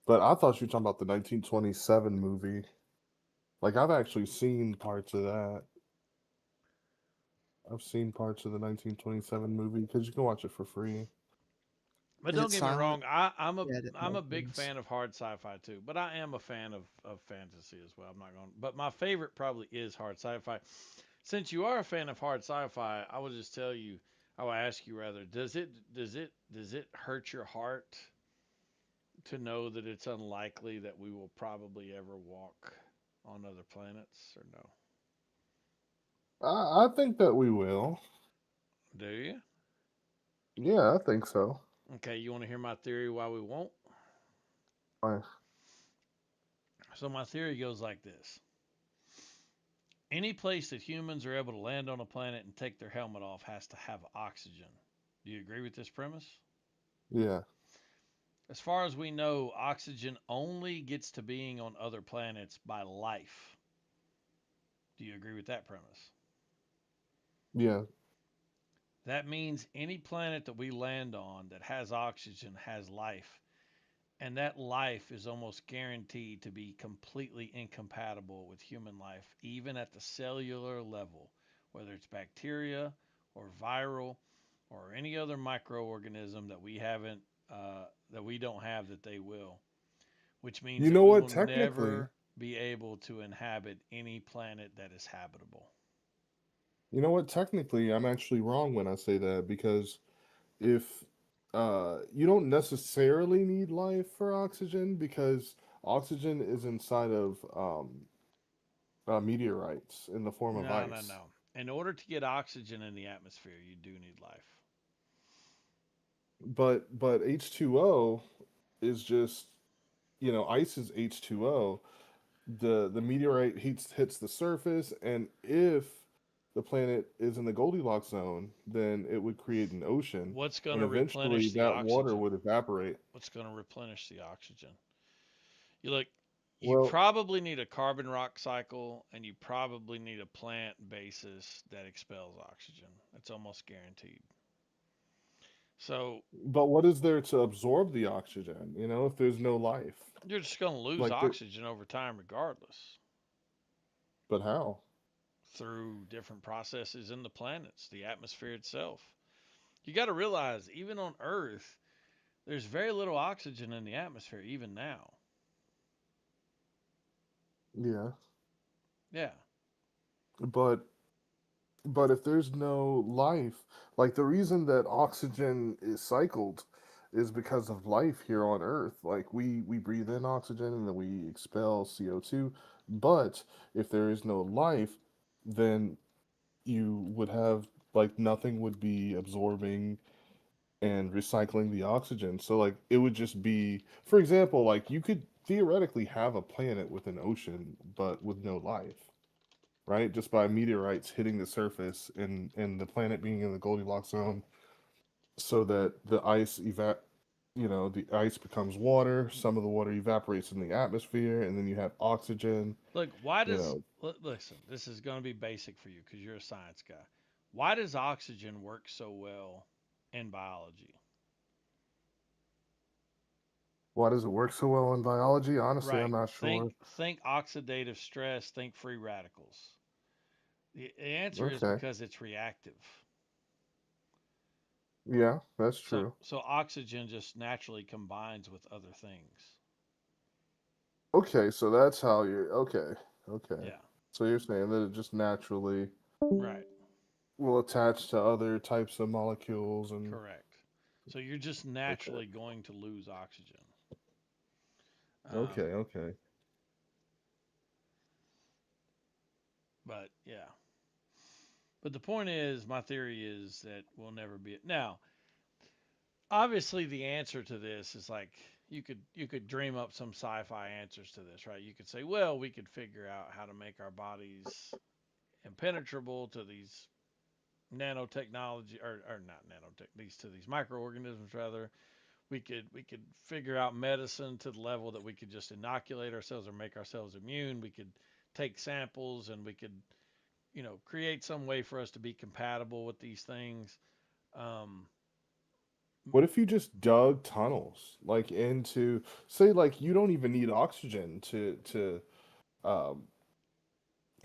But I thought you were talking about the 1927 movie. Like I've actually seen parts of that. I've seen parts of the 1927 movie because you can watch it for free. But Is don't it get me silent? wrong, Yeah, I didn't I'm know a big things. fan of hard sci-fi too. But I am a fan of fantasy as well. I'm not going, but my favorite probably is hard sci-fi. Since you are a fan of hard sci-fi, I will just tell you, I will ask you rather, does it hurt your heart to know that it's unlikely that we will probably ever walk on other planets, or no? I think that we will. Do you? Yeah, I think so. Okay, you want to hear my theory why we won't? Fine. So my theory goes like this. Any place that humans are able to land on a planet and take their helmet off has to have oxygen. Do you agree with this premise? Yeah. As far as we know, oxygen only gets to being on other planets by life. Do you agree with that premise? Yeah. That means any planet that we land on that has oxygen has life. And that life is almost guaranteed to be completely incompatible with human life, even at the cellular level, whether it's bacteria or viral or any other microorganism that we haven't, that we don't have that they will, which means You that know we what? will Technically, never be able to inhabit any planet that is habitable. I'm actually wrong when I say that because if you don't necessarily need life for oxygen because oxygen is inside of meteorites in the form of No, no, ice. no. In order to get oxygen in the atmosphere, you do need life. But H2O is just, ice is H2O. The meteorite hits the surface, and if the planet is in the Goldilocks zone, then it would create an ocean, What's going and to eventually replenish the that water oxygen? would evaporate. What's going to replenish the oxygen? You look, you Well, probably need a carbon rock cycle and you probably need a plant basis that expels oxygen. That's almost guaranteed. So but what is there to absorb the oxygen, if there's no life? you're just going to lose Like, there, oxygen over time regardless but how? through different processes in the planets, the atmosphere itself. You got to realize, even on Earth, there's very little oxygen in the atmosphere, even now. Yeah. Yeah. But But if there's no life, like the reason that oxygen is cycled is because of life here on Earth. Like we breathe in oxygen and then we expel CO2. But if there is no life, then you would have like nothing would be absorbing and recycling the oxygen. So like it would just be, for example, like you could theoretically have a planet with an ocean but with no life, right? Just by meteorites hitting the surface and the planet being in the Goldilocks zone, so that the ice becomes water. Some of the water evaporates in the atmosphere, and then you have oxygen. Look, why You does know, listen? This is going to be basic for you because you're a science guy. Why does oxygen work so well in biology? why does it work so well in biology? Honestly, I'm Right. not sure. Think oxidative stress. Think free radicals. The answer is Okay, because it's reactive. yeah, that's So true. so oxygen just naturally combines with other things. Okay, so that's how you're. Okay, okay. Yeah. So you're saying that it just naturally Right. will attach to other types of molecules and. Correct. So you're just Okay, naturally going to lose oxygen. okay, Um, okay. but yeah. But the point is, my theory is that we'll never be. Now, obviously, the answer to this is like you could dream up some sci-fi answers to this, right? You could say, well, we could figure out how to make our bodies impenetrable to these nanotechnology or not nanotech these to these microorganisms rather. We could figure out medicine to the level that we could just inoculate ourselves or make ourselves immune. We could take samples and we could create some way for us to be compatible with these things. Um, What if you just dug tunnels like into, say, like you don't even need oxygen um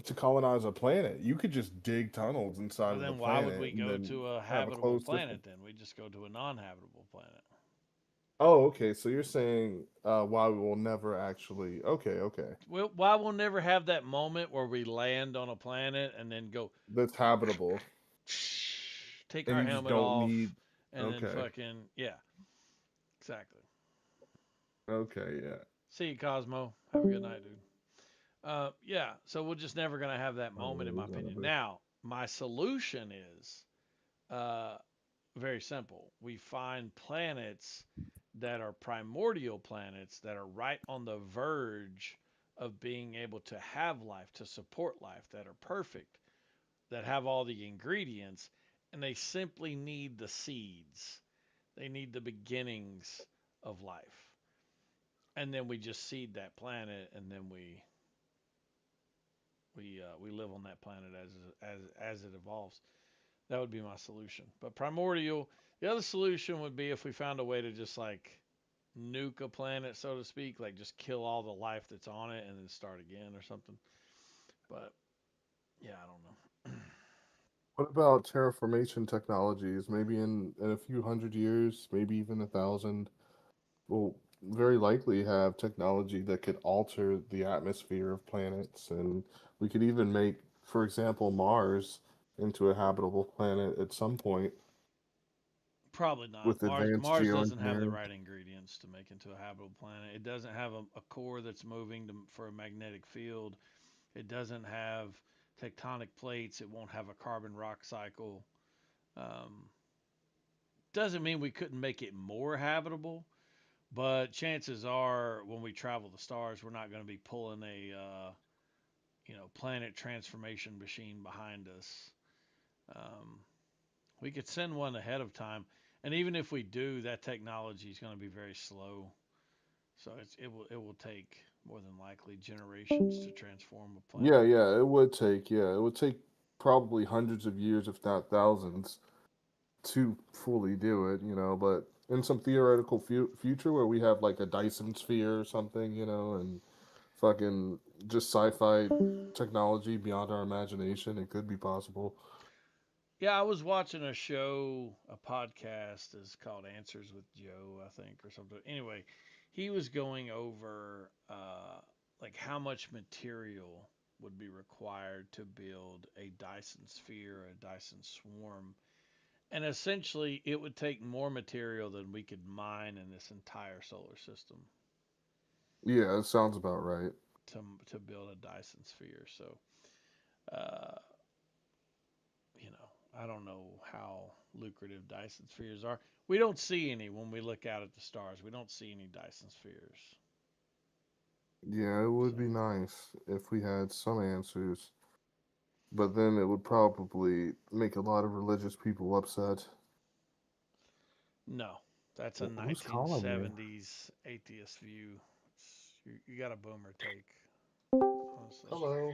to colonize a planet. You could just dig tunnels inside well, of the then why would we planet and go then to a have a habitable closed system. planet then? We just go to a non-habitable planet. Oh, okay. So you're saying why we will never actually. Okay, okay. Well, why we'll never have that moment where we land on a planet and then go That's habitable, take and our you just helmet don't off need. and then Okay, fucking yeah, exactly. okay, yeah. See you, Cosmo. Have a good night, dude. Yeah, so we're just never gonna have that moment, in my opinion. Alright. Now, my solution is uh, very simple. We find planets that are primordial planets that are right on the verge of being able to have life, to support life, that are perfect, that have all the ingredients, and they simply need the seeds. They need the beginnings of life. And then we just seed that planet, and then we live on that planet as it evolves. That would be my solution. But primordial, the other solution would be if we found a way to just like nuke a planet, so to speak, like just kill all the life that's on it and then start again or something. But yeah, I don't know. What about terraformation technologies? Maybe in a few hundred years, maybe even 1,000, we'll very likely have technology that could alter the atmosphere of planets, and we could even make, for example, Mars into a habitable planet at some point Probably not. with advanced Mars doesn't have the geoengineering. right ingredients to make into a habitable planet. It doesn't have a core that's moving for a magnetic field. It doesn't have tectonic plates. It won't have a carbon rock cycle. Um, doesn't mean we couldn't make it more habitable, but chances are when we travel the stars, we're not going to be pulling a planet transformation machine behind us. Um, we could send one ahead of time, and even if we do, that technology is going to be very slow. So it will take more than likely generations to transform a Yeah, planet. it would take probably hundreds of years, if not thousands, to fully do it, but in some theoretical future where we have like a Dyson sphere or something, and fucking just sci-fi technology beyond our imagination, it could be possible. Yeah, I was watching a show, a podcast is called Answers with Joe, I think, or something. Anyway, he was going over like how much material would be required to build a Dyson sphere, a Dyson swarm. And essentially, it would take more material than we could mine in this entire solar system Yeah, it sounds about right. to build a Dyson sphere. So, uh, I don't know how lucrative Dyson spheres are. We don't see any when we look out at the stars. We don't see any Dyson spheres. Yeah, it would So, be nice if we had some answers, but then it would probably make a lot of religious people upset. no, that's a Who's calling me? 1970s atheist view. You got a boomer take, honestly. Hello.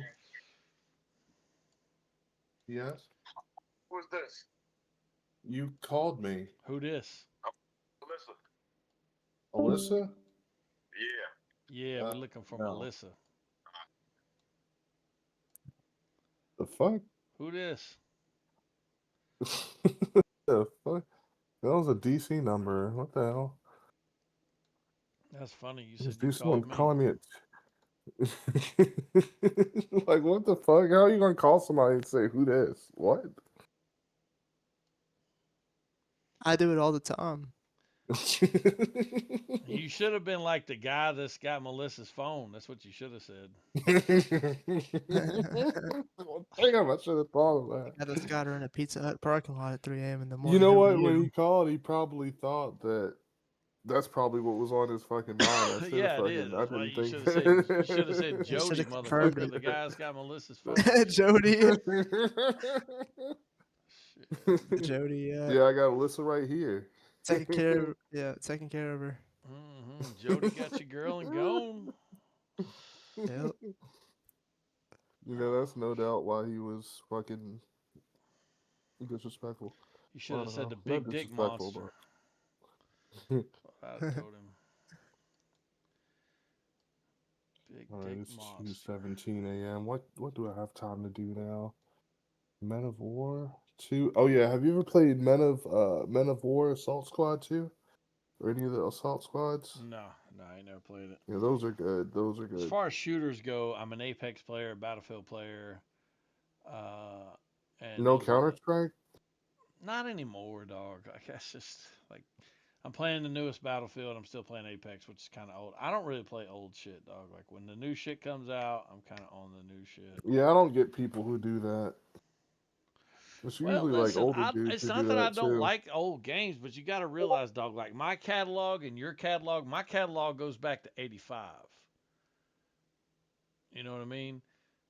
Yes. Who's this? You called me. Who this? Alyssa. Alyssa? Yeah, Yeah. we're looking for No. Melissa. The fuck? Who this? The fuck? That was a DC number. What the hell? That's funny. You said Just you do someone called me. calling me at like what the fuck? How are you gonna call somebody and say who this? What? I do it all the time. You should have been like the guy that's got Melissa's phone. That's what you should have said. Well, damn, I should have thought of that. I just got her in a Pizza Hut parking lot at 3 a.m. in the You morning. know Who are what? When he you? called, he probably thought that that's probably what was on his fucking mind. I should have Yeah, it is. fucking. I That's why didn't you think. should have said you should have said You should Jody, have confirmed motherfucker. it. The guy's got Melissa's phone. Jody. Shit. Jody, Yeah, I got Alyssa right here. taking care of, yeah, taking care of her. Jody got your girl and gone. Yep. That's no doubt why he was fucking disrespectful. You should Well, I have don't said know. the Not big dick disrespectful, monster. but. I'd have told him. Big All right, dick it's monster. 2:17 a.m. What do I have time to do now? Men of War 2. Oh yeah, have you ever played Men of War Assault Squad 2? Or any of the Assault Squads? No, no, I ain't never played it. Yeah, those are good. Those are As good. far as shooters go, I'm an Apex player, Battlefield player, uh, and No those are Counter the. Strike? Not anymore, dog. I guess just like I'm playing the newest Battlefield. I'm still playing Apex, which is kind of old. I don't really play old shit, dog. Like when the new shit comes out, I'm kind of on the new shit. Yeah, I don't get people who do that. It's Well, usually like listen, older dudes it's who not do that I that don't too. like old games, but you got to realize, dog, like my catalog and your catalog, my catalog goes back to 85. You know what I mean?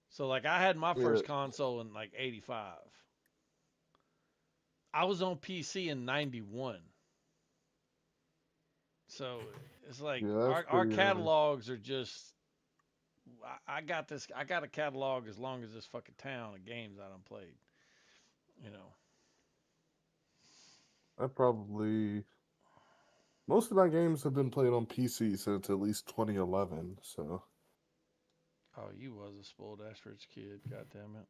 So, like, I had my Yeah, first console in like 85. I was on PC in 91. So, it's like yeah, that's our pretty early. catalogs are just. I got this. I got a catalog as long as this fucking town of games I done played. You know. I probably Most of my games have been played on PC since at least 2011. So Oh, you was a spoiled ass rich kid. God damn it.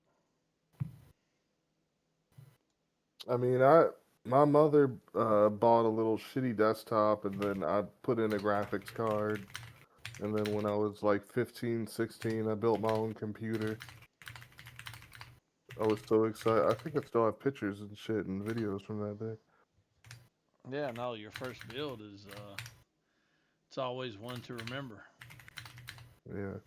I mean, my mother bought a little shitty desktop, and then I put in a graphics card. And then when I was like 15, 16, I built my own computer. I was so excited. I think I still have pictures and shit and videos from that day. Yeah, no, your first build is it's always one to remember. Yeah.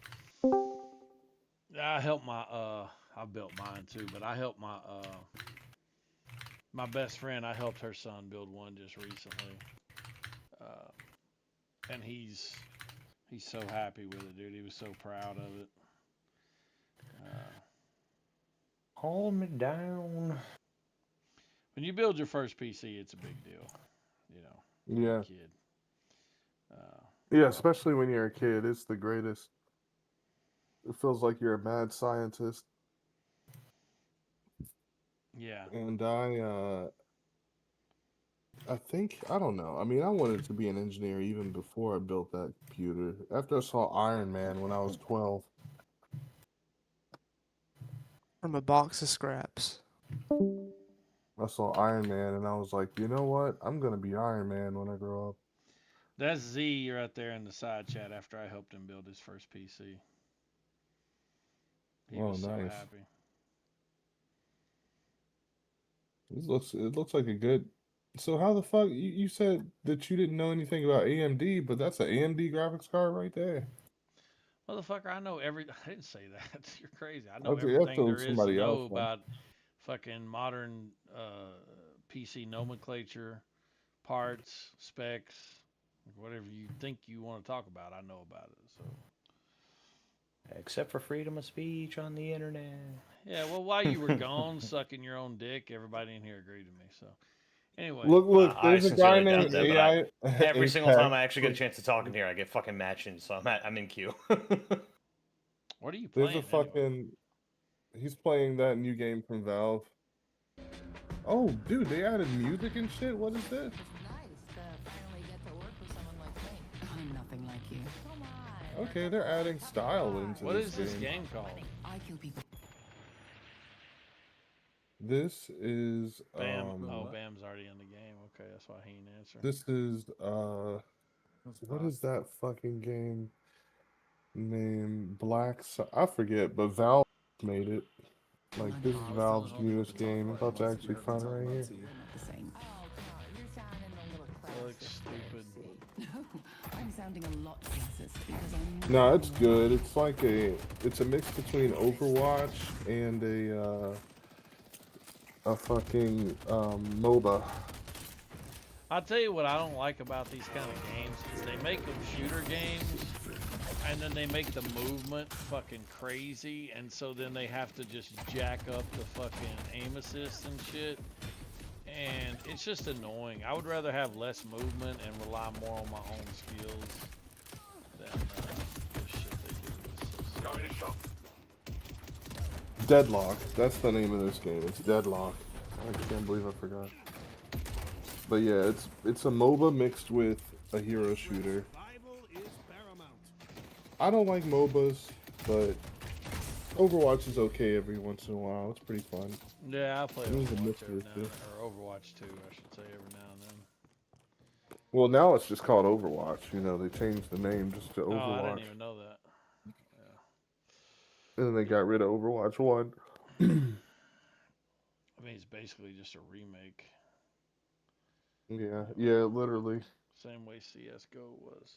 I helped my I built mine too, but I helped my best friend, I helped her son build one just recently. Uh, and he's so happy with it, dude. He was so proud of it. Uh, Calm it down. when you build your first PC, it's a big deal, you know, when you're Yeah. a kid. Uh, Yeah, especially when you're a kid, it's the greatest. It feels like you're a mad scientist. yeah, And I think I don't know. I mean, I wanted to be an engineer even before I built that computer. After I saw Iron Man when I was 12. From a box of scraps. I saw Iron Man and I was like, you know what? I'm gonna be Iron Man when I grow up. that's Z right there in the side chat. After I helped him build his first PC, he Oh, was so nice. happy. It looks like a good. So how the fuck you said that you didn't know anything about AMD, but that's an AMD graphics card right there. Motherfucker, I know every. I didn't say that. You're crazy. I know Okay, I everything told there is to somebody else know then. about fucking modern PC nomenclature, parts, specs, whatever you think you want to talk about. I know about it. So Except for freedom of speech on the internet. yeah. Well, while you were gone sucking your own dick, everybody in here agreed with me. So anyway, Look, I there's a guy sincerely doubt named that, but AI every single time Apex. I actually get a chance to talk in here, I get fucking mentioned, so I'm in queue. what are you There's a playing anyway? fucking. He's playing that new game from Valve. Oh, dude, they added music and shit. What is this? It's nice to finally get to work with someone like me. I'm nothing like you. Come on. Okay, they're adding style into What this is this game. game called? I kill people. This is Bam. Oh, Bam's already in the game. Okay, that's why he ain't answering. This is what is that fucking game name? I forget, but Valve made it. Like this is Valve's newest game. I'm about to actually find it right here. Not the same. Oh, come on. You're sounding a little That looks classist. stupid. No, I'm sounding a lot classist because I'm. No, it's good. It's like it's a mix between Overwatch and a fucking MOBA. I'll tell you what I don't like about these kind of games is they make them shooter games and then they make the movement fucking crazy and so then they have to just jack up the fucking aim assist and shit. And it's just annoying. I would rather have less movement and rely more on my own skills than the shit they do. It's so stupid. Deadlock. That's the name of this game. It's Deadlock. I can't believe I forgot. But yeah, it's a MOBA mixed with a hero shooter. I don't like MOBAs, but Overwatch is okay every once in a while. It's pretty fun. Yeah, I play It was a Overwatch mixture every of now two. and then, or Overwatch 2, I should say, every now and then. Well, now it's just called Overwatch. You know, they changed the name just to Oh, I Overwatch. didn't even know that. And then they got rid of Overwatch 1. I mean, it's basically just a remake. Yeah, literally. Same way CSGO was.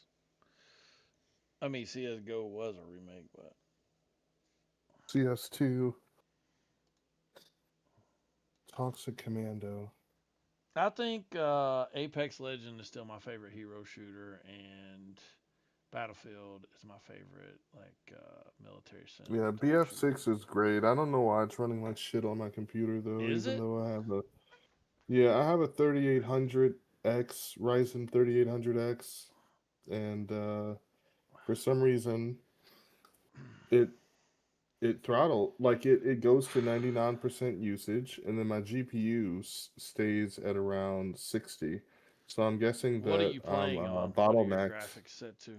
I mean, CSGO was a remake, but CS2. Toxic Commando. I think Apex Legend is still my favorite hero shooter, and Battlefield is my favorite, like, military sim. Yeah, type shooter. BF6 is great. I don't know why it's running like shit on my computer though, Is even it? though I have a 3800X, Ryzen 3800X, and for some reason it throttle like it goes to 99% usage, and then my GPU stays at around 60. So I'm guessing What are that you playing on? What are your bottlenecks. graphics set to?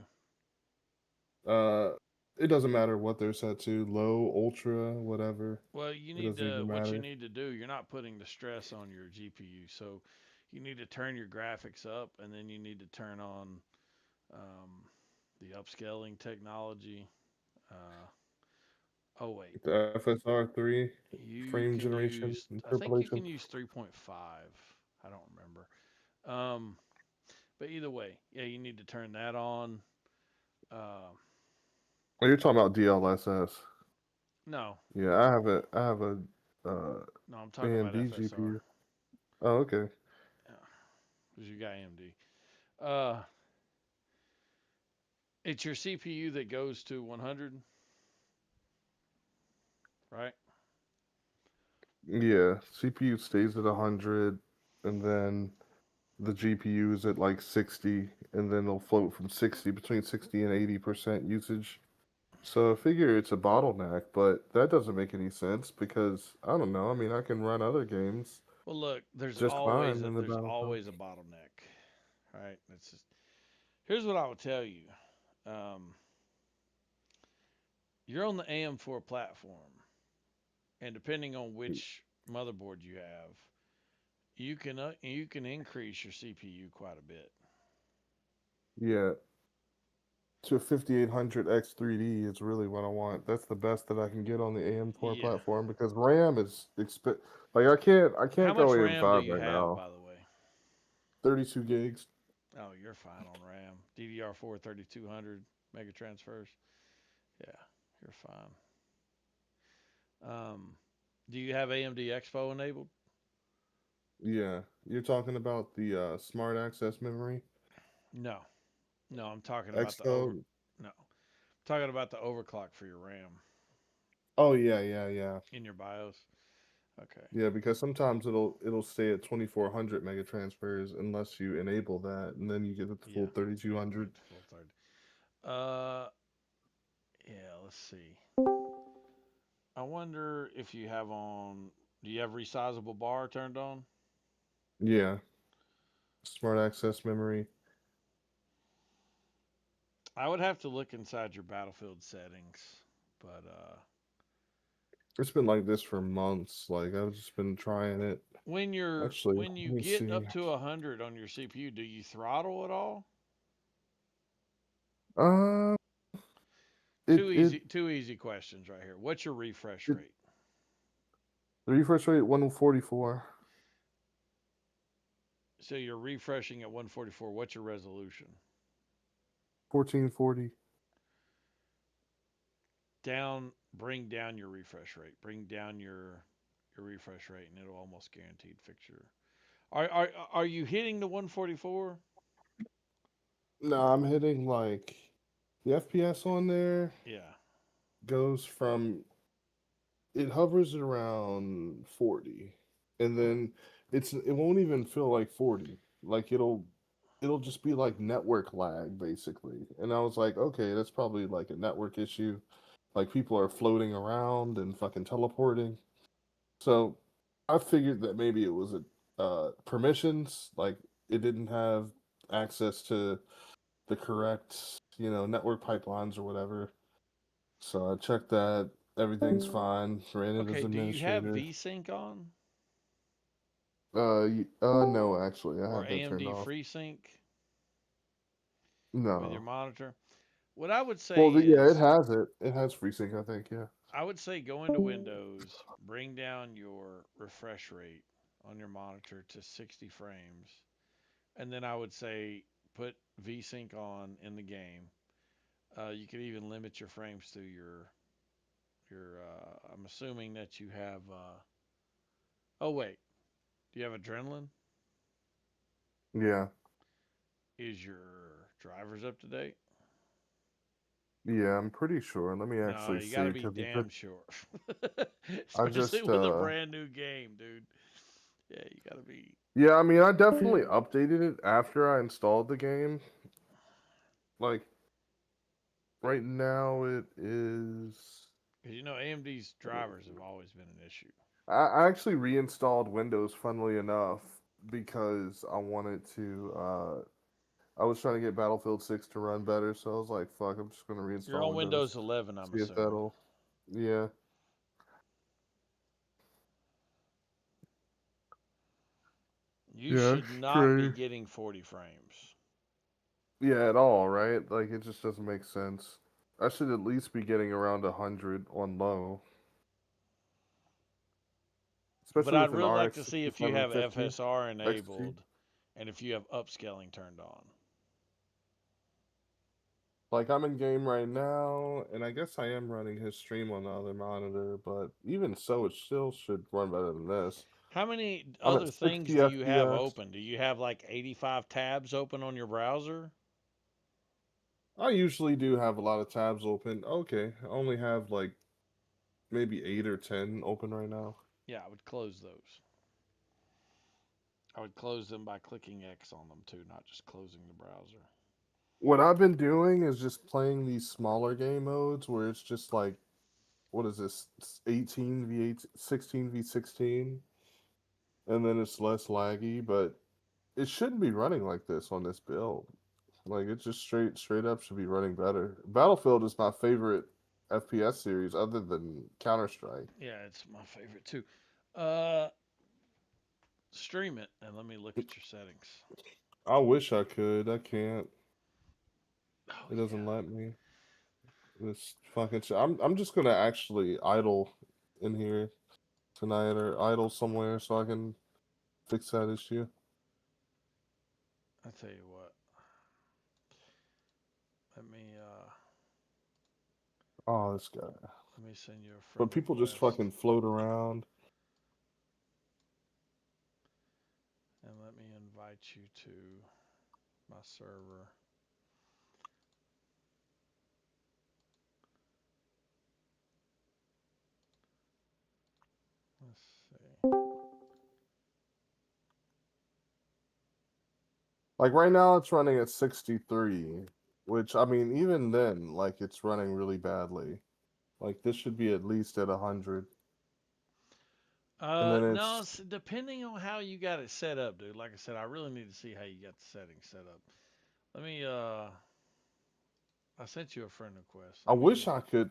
It doesn't matter what they're set to, low, ultra, whatever. Well, you It need doesn't to even what you matter. need to do. You're not putting the stress on your GPU, so you need to turn your graphics up, and then you need to turn on the upscaling technology. Uh, oh wait, The FSR3 you frame can generation use. I think you interpolation. can use 3.5. I don't remember. Um, but either way, yeah, you need to turn that on. Uh, Oh, you're talking about DLSS. no, Yeah, I have a uh no, I'm talking about AMD FSR. GPU. Oh, okay. Yeah, because you got AMD. Uh, it's your CPU that goes to 100, right? Yeah, CPU stays at 100, and then the GPU is at like 60, and then it'll float from 60 between 60 and 80% usage. So I figure it's a bottleneck, but that doesn't make any sense because I don't know. I mean, I can run other games Well, look, there's just always fine a, in the there's Battlefield. always a bottleneck, right? It's just here's what I would tell you. Um, you're on the AM4 platform, and depending on which motherboard you have, you can increase your CPU quite a bit. Yeah, to a 5800 X3D is really what I want. That's the best that I can get on the AM4 Yeah. platform because RAM is like I How can't much go RAM do AM5 you right have, now. by the way? 32 gigs. Oh, you're fine on RAM. DDR4 3200 mega transfers. Yeah, you're fine. Um, do you have AMD Expo enabled? Yeah, you're talking about the smart access memory. No, no. I'm talking about the over. Expo. No, I'm talking about the overclock for your RAM Oh yeah. in your BIOS. Okay. Yeah, because sometimes it'll stay at 2400 mega transfers unless you enable that, and then you get the full Yeah. You 3200. get the full third. Uh, yeah. Let's see. I wonder if you have on. Do you have resizable bar turned on? Yeah, smart access memory. I would have to look inside your Battlefield settings, but It's been like this for months. Like I've just been trying it. Actually, when you let me get see. up to 100 on your CPU, do you throttle at all? Uh, it Two easy questions right here. What's your refresh it rate? the refresh rate 144, So you're refreshing at 144. What's your resolution? 1440. Bring down your refresh rate. Bring down your refresh rate, and it'll almost guaranteed fix your. Are you hitting the 144? No, I'm hitting like the FPS on there Yeah. goes from it hovers around 40, and then it won't even feel like 40. Like it'll just be like network lag basically. And I was like, okay, that's probably like a network issue. Like people are floating around and fucking teleporting. So I figured that maybe it was a permissions, like it didn't have access to the correct, network pipelines or whatever. So I checked that. Everything's fine. Ran it as Okay. Do you have administrator. VSync on No, actually, I or have that turned AMD off. FreeSync with your No. monitor? What I would say Well, yeah, it is, has it. It has FreeSync, I think. Yeah. I would say go into Windows, bring down your refresh rate on your monitor to 60 frames, and then I would say put VSync on in the game. You could even limit your frames to your. I'm assuming that you have. Oh wait, do you have Adrenaline? Yeah. Is your drivers up to date? Yeah, I'm pretty sure. Let me No, actually you got see to be because damn sure, I especially just with a brand new game, dude. Yeah, you got to be. yeah, I mean, I definitely updated it after I installed the game. Like right now it is Because AMD's drivers have always been an issue. I actually reinstalled Windows, funnily enough, because I wanted to. I was trying to get Battlefield 6 to run better, so I was like, "Fuck, I'm just gonna You're reinstall on Windows, Windows 11, I'm see if assuming. that'll." Yeah, You yeah, should that's not be true. getting 40 frames. Yeah, at all, right? Like it just doesn't make sense. I should at least be getting around 100 on low, But especially I'd with an really like RX to see if you have 6750 FSR XT. enabled and if you have upscaling turned on. Like I'm in game right now, and I guess I am running his stream on the other monitor, but even so, it still should run better than this. How many I'm at other things 60 do you have FPS. open? Do you have like 85 tabs open on your browser? I usually do have a lot of tabs open. Okay, I only have like maybe 8 or 10 open right now. Yeah, I would close those. I would close them by clicking X on them too, not just closing the browser. What I've been doing is just playing these smaller game modes where it's just like, what is this, 18v8, 16v16, and then it's less laggy, but it shouldn't be running like this on this build. Like it just straight up should be running better. Battlefield is my favorite FPS series other than Counter-Strike. Yeah, it's my favorite too. Uh, Stream it and let me look at your settings. I wish I could. I can't. Oh, It doesn't yeah. let me. This fucking shit. I'm just gonna actually idle in here tonight or idle somewhere so I can fix that issue. I tell you what. Oh, this guy. Let me send you a friend But people just request fucking float around. and let me invite you to my server. Let's see. Like right now it's running at 63, which I mean even then like it's running really badly. Like this should be at least at 100. And then No, it's depending on how you got it set up, dude. Like I said, I really need to see how you got the settings set up. Let me, I sent you a friend request. I wish I could.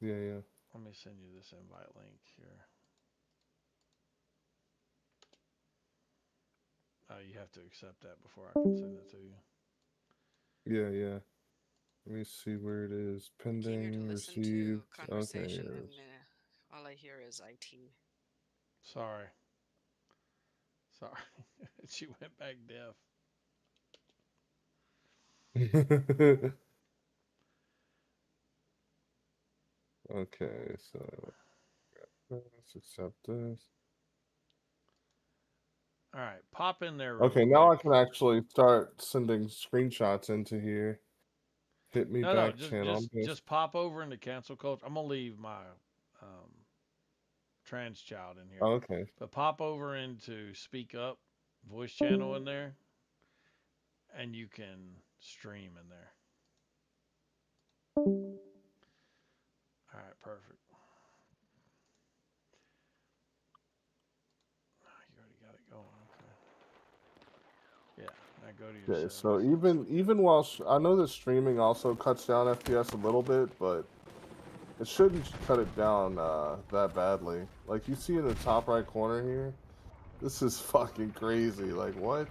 Yeah. Let me send you this invite link here. Oh, you have to accept that before I can send it to you. Yeah. Let me see where it is. Came here to Pending, listen received. to Okay, conversation, here and it all I hear is IT. Sorry. She went back deaf. is. Okay, so let's accept this. All right, pop in there real Okay, quick. now I can actually start sending screenshots into here. Hit me No, back channel. just pop over into cancel culture. I'm gonna leave my trans child in here. Okay. But pop over into speak up voice channel in there, and you can stream in there. All right, perfect. You already got it going. Okay. Yeah. Now go to your Okay, settings. so even while I know the streaming also cuts down FPS a little bit, but it shouldn't cut it down that badly. Like you see in the top right corner here, this is fucking crazy. Like what?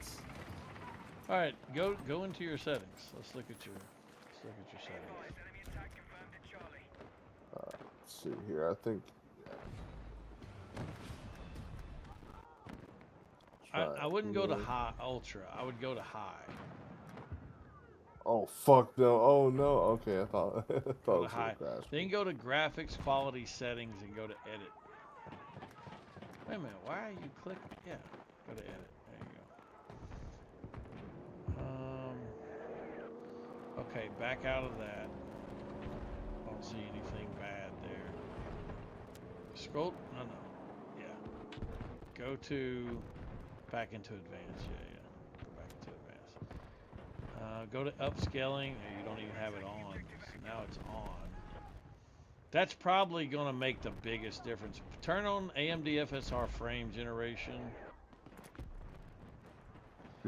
All right, go into your settings. Let's look at your settings. Let's see here. I think. I wouldn't go to here. high ultra. I would go to high. Oh fuck no! Oh no! Okay, I thought I thought Go it to was high. gonna crash. Then go to graphics quality settings and go to edit. Wait a minute. Why are you clicking? Yeah. Go to edit. There you go. Okay, back out of that. I don't see anything bad there. Scroll. No. Yeah. Go to back into advanced. Yeah. Go back into advanced. Go to upscaling. You don't even have it on. So now it's on. That's probably going to make the biggest difference. Turn on AMD FSR frame generation.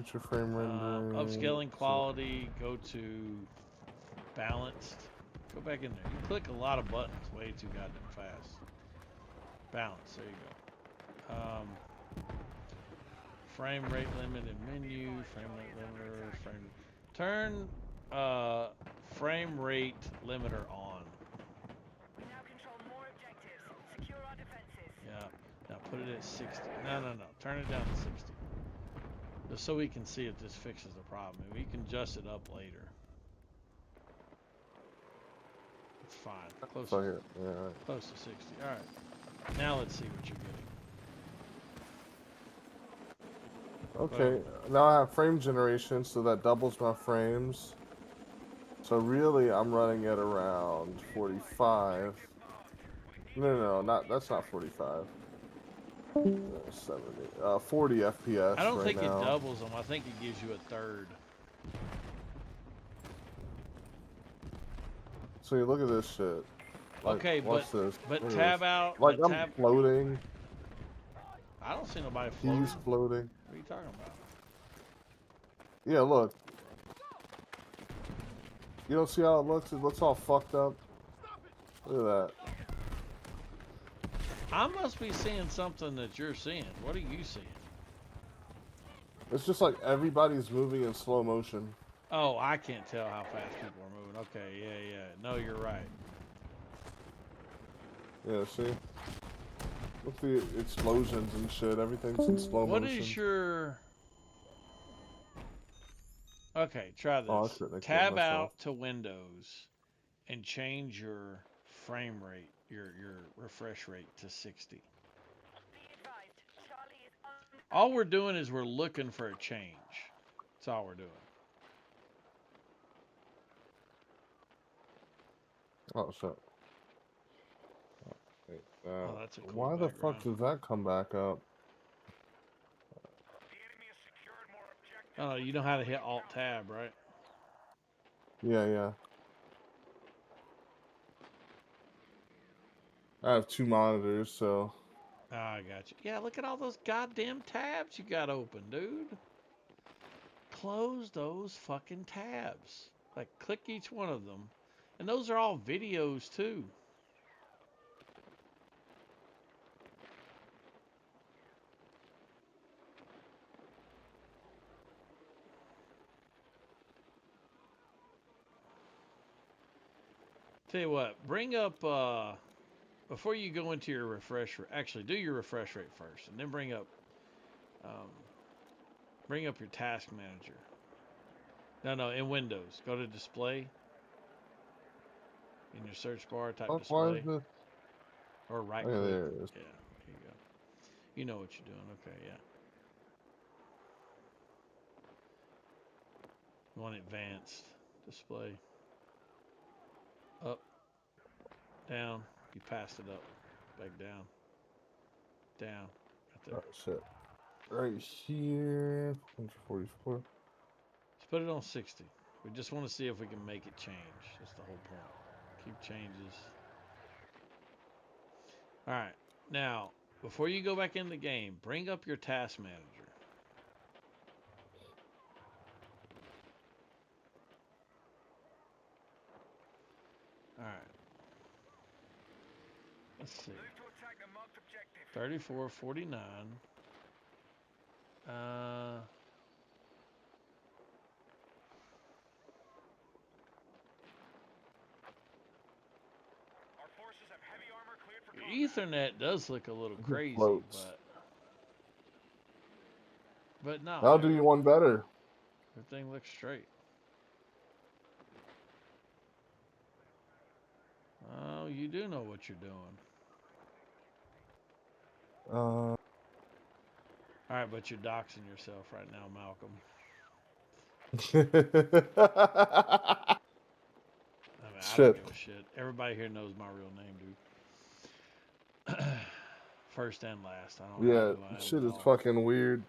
Future frame rendering. Upscaling quality, go to balanced. Go back in there. You click a lot of buttons way too goddamn fast. Balance, there you go. Frame rate limited menu, frame rate limiter, turn frame rate limiter on. We now control more objectives. Secure our defenses. Yeah. Now put it at 60. No. Turn it down to 60. Just so we can see if this fixes the problem. And we can adjust it up later. It's fine. Close So to, here, yeah. Right. close to 60. Alright. Now let's see what you're getting. Okay, now I have frame generation, so that doubles my frames. So really, I'm running at around 45. No, that's not 45. 70, 40 FPS. I don't right think now. it doubles them. I think it gives you a third. So you look at this shit. Like, Okay, watch this. but Look at tab this. out. Like but I'm tab. floating. I don't see nobody floating. He's floating. What are you talking about? Yeah, look. You don't see how it looks? It looks all fucked up. Look at that. I must be seeing something that you're seeing. What are you seeing? It's just like everybody's moving in slow motion. Oh, I can't tell how fast people are moving. Okay, yeah. No, you're right. Yeah, see? Look at the explosions and shit. Everything's in slow What motion. is your... Okay, try this. Oh, that's it. They Tab killed myself. out to Windows and change your frame rate, your refresh rate to 60. Be advised, Charlie is All we're doing is we're looking for a change. That's all we're doing. Oh, shit. Wait, Oh, that's a cool why the background. fuck does that come back up? Oh, you know how to hit Alt-Tab, right? Yeah. I have 2 monitors, so... Oh, I got you. Yeah, look at all those goddamn tabs you got open, dude. Close those fucking tabs. Like, click each one of them. And those are all videos, too. Tell you what, bring up, before you go into your refresh rate, actually do your refresh rate first, and then bring up your task manager. No, in Windows. Go to display. In your search bar, type Fuck, why display. is this... Or right Oh, yeah, click. there it is. Yeah, here you go. You know what you're doing. Okay, yeah. You want advanced display. Up. Down. You passed it up. Back down. Down. Right there. Oh, shit. Right here... 144. Let's put it on 60. We just want to see if we can make it change. That's the whole point. Keep changes. Alright. Now, before you go back in the game, bring up your task manager. Alright. Let's see. 3449. Ethernet does look a little crazy, floats. but no. I'll do you one better. Everything looks straight. Oh, you do know what you're doing. All right, but you're doxing yourself right now, Malcolm. I mean, I don't Shit. give a shit. Everybody here knows my real name, dude. First and last. I don't know Yeah, who I am shit at is all. fucking weird.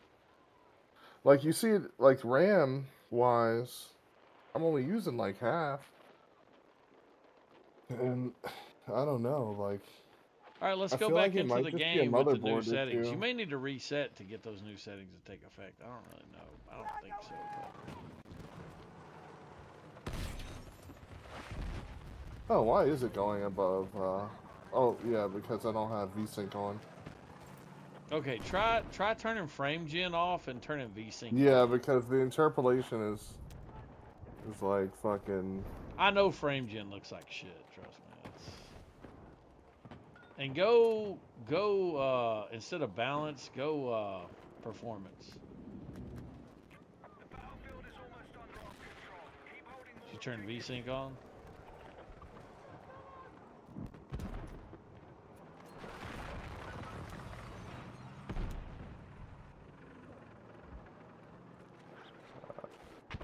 Like, you see, like, RAM-wise, I'm only using, like, half. And, I don't know, like... All right, let's I go feel back like it into might the just be a game with the new motherboard or settings. You two. may need to reset to get those new settings to take effect. I don't really know. I don't think so. But... Oh, why is it going above? Oh, yeah, because I don't have VSync on. Okay, try turning frame gen off and turning VSync Yeah, on. because the interpolation is like fucking. I know frame gen looks like shit. Trust me. And go instead of balance, go performance. Did you turn VSync on?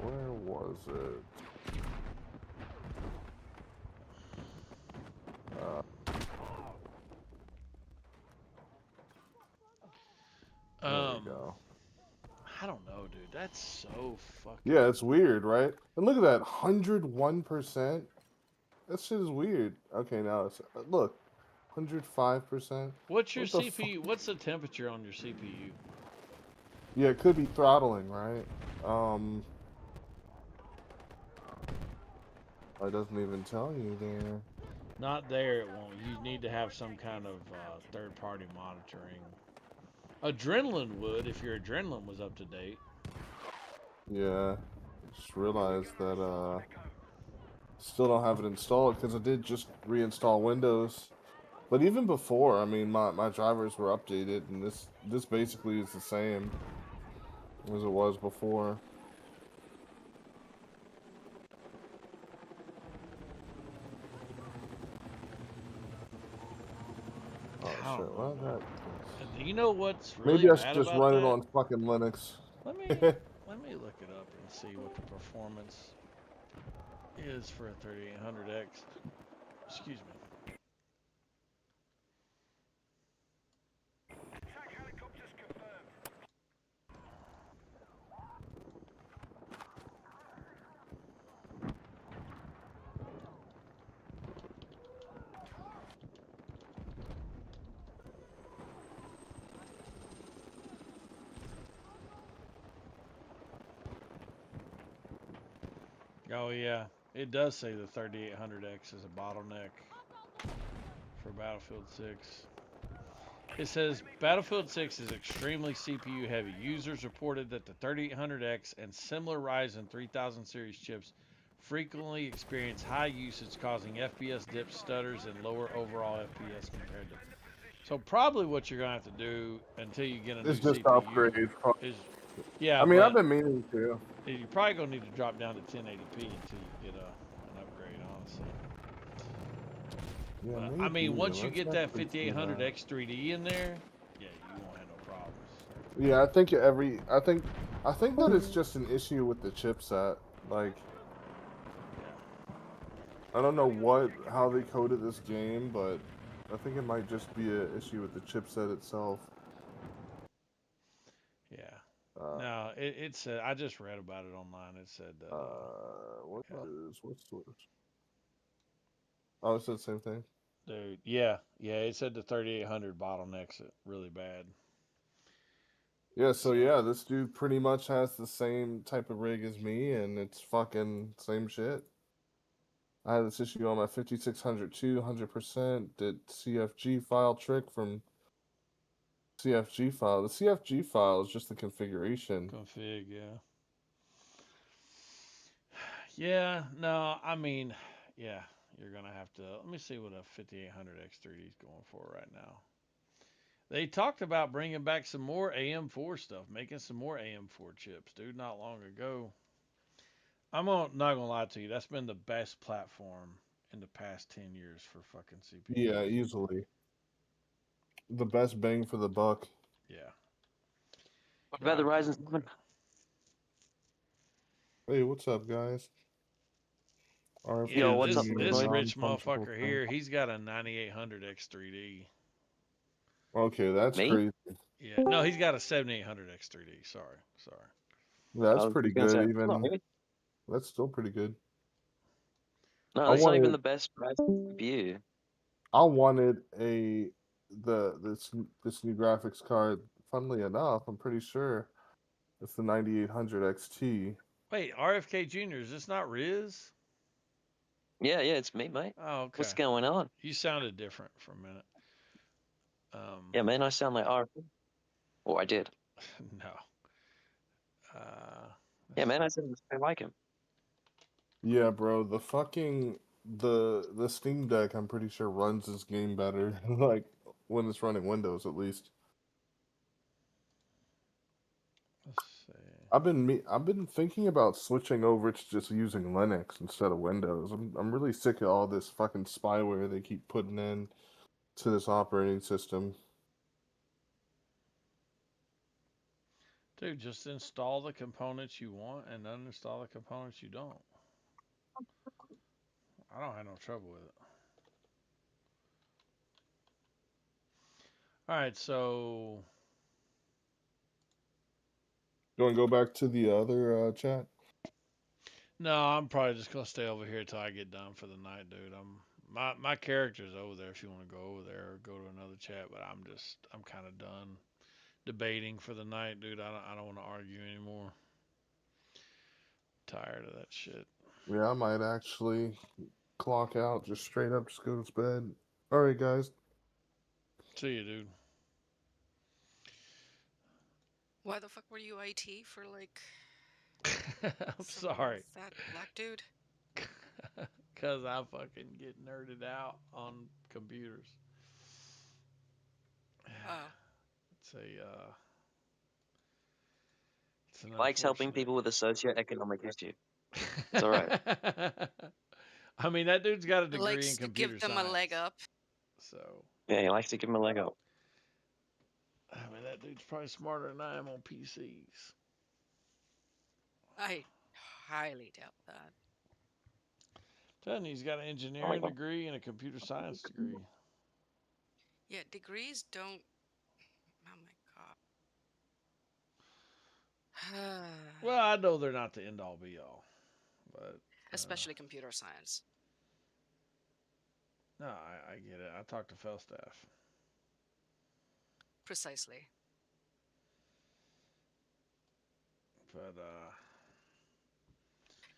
Where was it? There we go. I don't know, dude. That's so fucking. Yeah, it's weird, right? And look at that, 101%. That shit is weird. Okay, now it's look, 105%. What's your What the CPU? fuck? What's the temperature on your CPU? Yeah, it could be throttling, right? It doesn't even tell you there. Not there, it won't. You need to have some kind of third-party monitoring. Adrenaline would, if your Adrenaline was up to date. Yeah, just realized that still don't have it installed because I did just reinstall Windows. But even before, I mean, my drivers were updated, and this basically is the same as it was before. Oh shit! Well, that. You know what's really Maybe I bad should just about run that? it on fucking Linux. Let me look it up and see what the performance is for a 3800X. Excuse me. Oh yeah, it does say the 3800X is a bottleneck for Battlefield 6. It says Battlefield 6 is extremely CPU heavy. Users reported that the 3800X and similar Ryzen 3000 series chips frequently experience high usage, causing FPS dips, stutters, and lower overall FPS compared to. So probably what you're gonna have to do until you get a new It's just CPU upgrade. is, yeah, I mean, I've but been meaning to. you're probably gonna need to drop down to 1080p until you get an upgrade, honestly. Yeah, But, maybe. I mean, once you Let's get that actually see 5800X 3D in there, yeah, you won't have no problems. Yeah, I think that it's just an issue with the chipset. Like, I don't know how they coded this game, but I think it might just be an issue with the chipset itself. Yeah. No, it said, I just read about it online. It said, what's the Oh, it said the same thing. dude, yeah, it said the 3800 bottlenecks it really bad. Yeah, so yeah, this dude pretty much has the same type of rig as me, and it's fucking same shit. I had this issue on my 5600 too, 100%. Did CFG file trick from CFG file. The CFG file is just the configuration. Config, yeah. Yeah, no, I mean, yeah, you're gonna have to. Let me see what a 5800X3D is going for right now. They talked about bringing back some more AM4 stuff, making some more AM4 chips, dude, not long ago. Not gonna lie to you, that's been the best platform in the past 10 years for fucking CPUs. Yeah, easily. The best bang for the buck. Yeah. What about the Ryzen 7? Hey, what's up, guys? Yeah, what's up, this Lloyd? rich motherfucker here, he's got a 9800X3D. Okay, that's Me? crazy. Yeah, no, he's got a 7800X3D. Sorry. That's I was pretty gonna say, good. it's not Even me. that's still pretty good. No, I that's not even wanted- the best Ryzen CPU. I wanted a this new graphics card. Funnily enough, I'm pretty sure it's the 9800 XT. Wait, RFK Jr. Is this not Riz? Yeah, it's me, mate. Oh, What's okay. going on? You sounded different for a minute. Yeah, man, I sound like RFK. Or I did. No. Uh, Yeah, man, I sound like him. Yeah, bro, the fucking the Steam Deck, I'm pretty sure runs this game better, like when it's running Windows at least. let's see. I've been thinking about switching over to just using Linux instead of Windows. I'm really sick of all this fucking spyware they keep putting in to this operating system. Dude, just install the components you want and uninstall the components you don't. I don't have no trouble with it. All right, so You want to go back to the other chat? no, I'm probably just gonna stay over here till I get done for the night, dude. My character's over there if you want to go over there or go to another chat, but I'm kind of done debating for the night, dude. I don't want to argue anymore. Tired of that shit. Yeah, I might actually clock out, just straight up, just go to bed. All right, guys. See you, dude. Why the fuck were you IT for like I'm someone sorry. with that black dude? Cause I fucking get nerded out on computers. Oh, It's a it's an Likes helping unfortunate. people with a socioeconomic issue. It's all right. I mean, that dude's got a degree in likes to computer give them a leg science. up. So, Yeah, he likes to give him a leg up. I mean, that dude's probably smarter than I am on PCs. I highly doubt that. Telling you, he's got an Oh my engineering god. degree and a computer science degree. Yeah, degrees don't. Oh my god. Well, I know they're not the end all be all, but Especially computer science. no, I get it. I talked to Felstaff. Precisely. But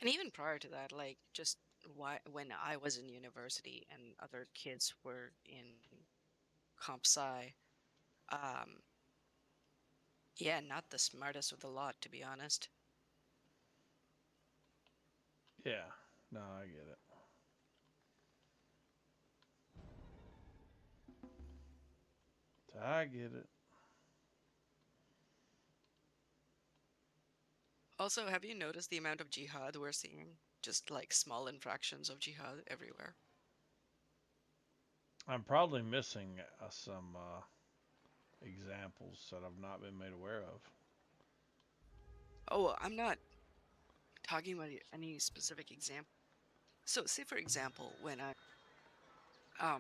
And even prior to that, like just when I was in university and other kids were in comp sci, um, yeah, not the smartest of the lot, to be honest. yeah, no, I get it. I get it. Also, have you noticed the amount of jihad we're seeing? Just like small infractions of jihad everywhere. I'm probably missing some examples that I've not been made aware of. Oh, I'm not talking about any specific example. So, say for example, when I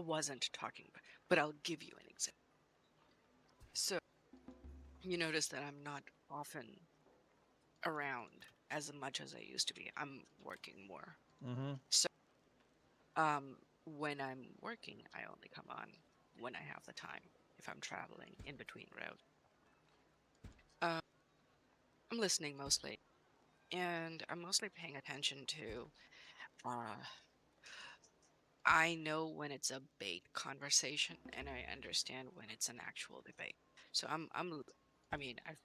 wasn't talking, but I'll give you an example. So, you notice that I'm not often around as much as I used to be. I'm working more. Mm-hmm. So, when I'm working, I only come on when I have the time if I'm traveling in between routes. I'm listening mostly, and I'm mostly paying attention to. I know when it's a bait conversation, and I understand when it's an actual debate. So I mean, I've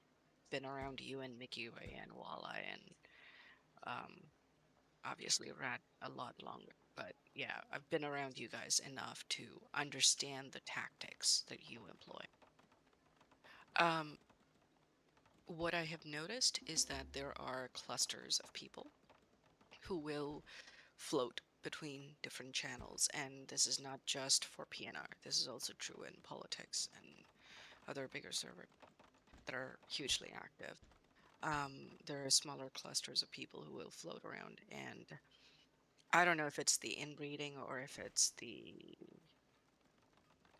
been around you and Mickey Ray and Walleye and um, obviously Rat a lot longer. But yeah, I've been around you guys enough to understand the tactics that you employ. Um, what I have noticed is that there are clusters of people who will float between different channels, and this is not just for PNR. This is also true in politics and other bigger servers that are hugely active. There are smaller clusters of people who will float around, and I don't know if it's the inbreeding or if it's the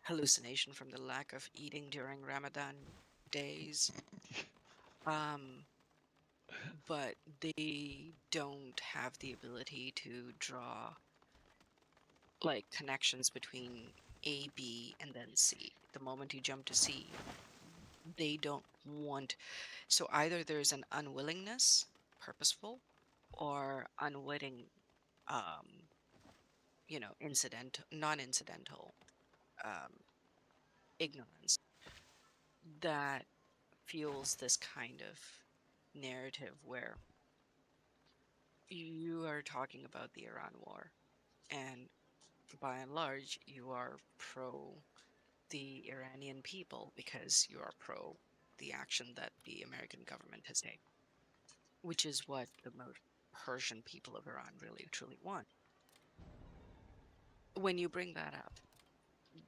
hallucination from the lack of eating during Ramadan days. But they don't have the ability to draw like connections between A, B, and then C. The moment you jump to C, they don't want. So either there's an unwillingness, purposeful, or unwitting, um, non-incidental um, ignorance that fuels this kind of narrative where you are talking about the Iran war, and by and large, you are pro the Iranian people because you are pro the action that the American government has taken, which is what the most Persian people of Iran really truly want. When you bring that up,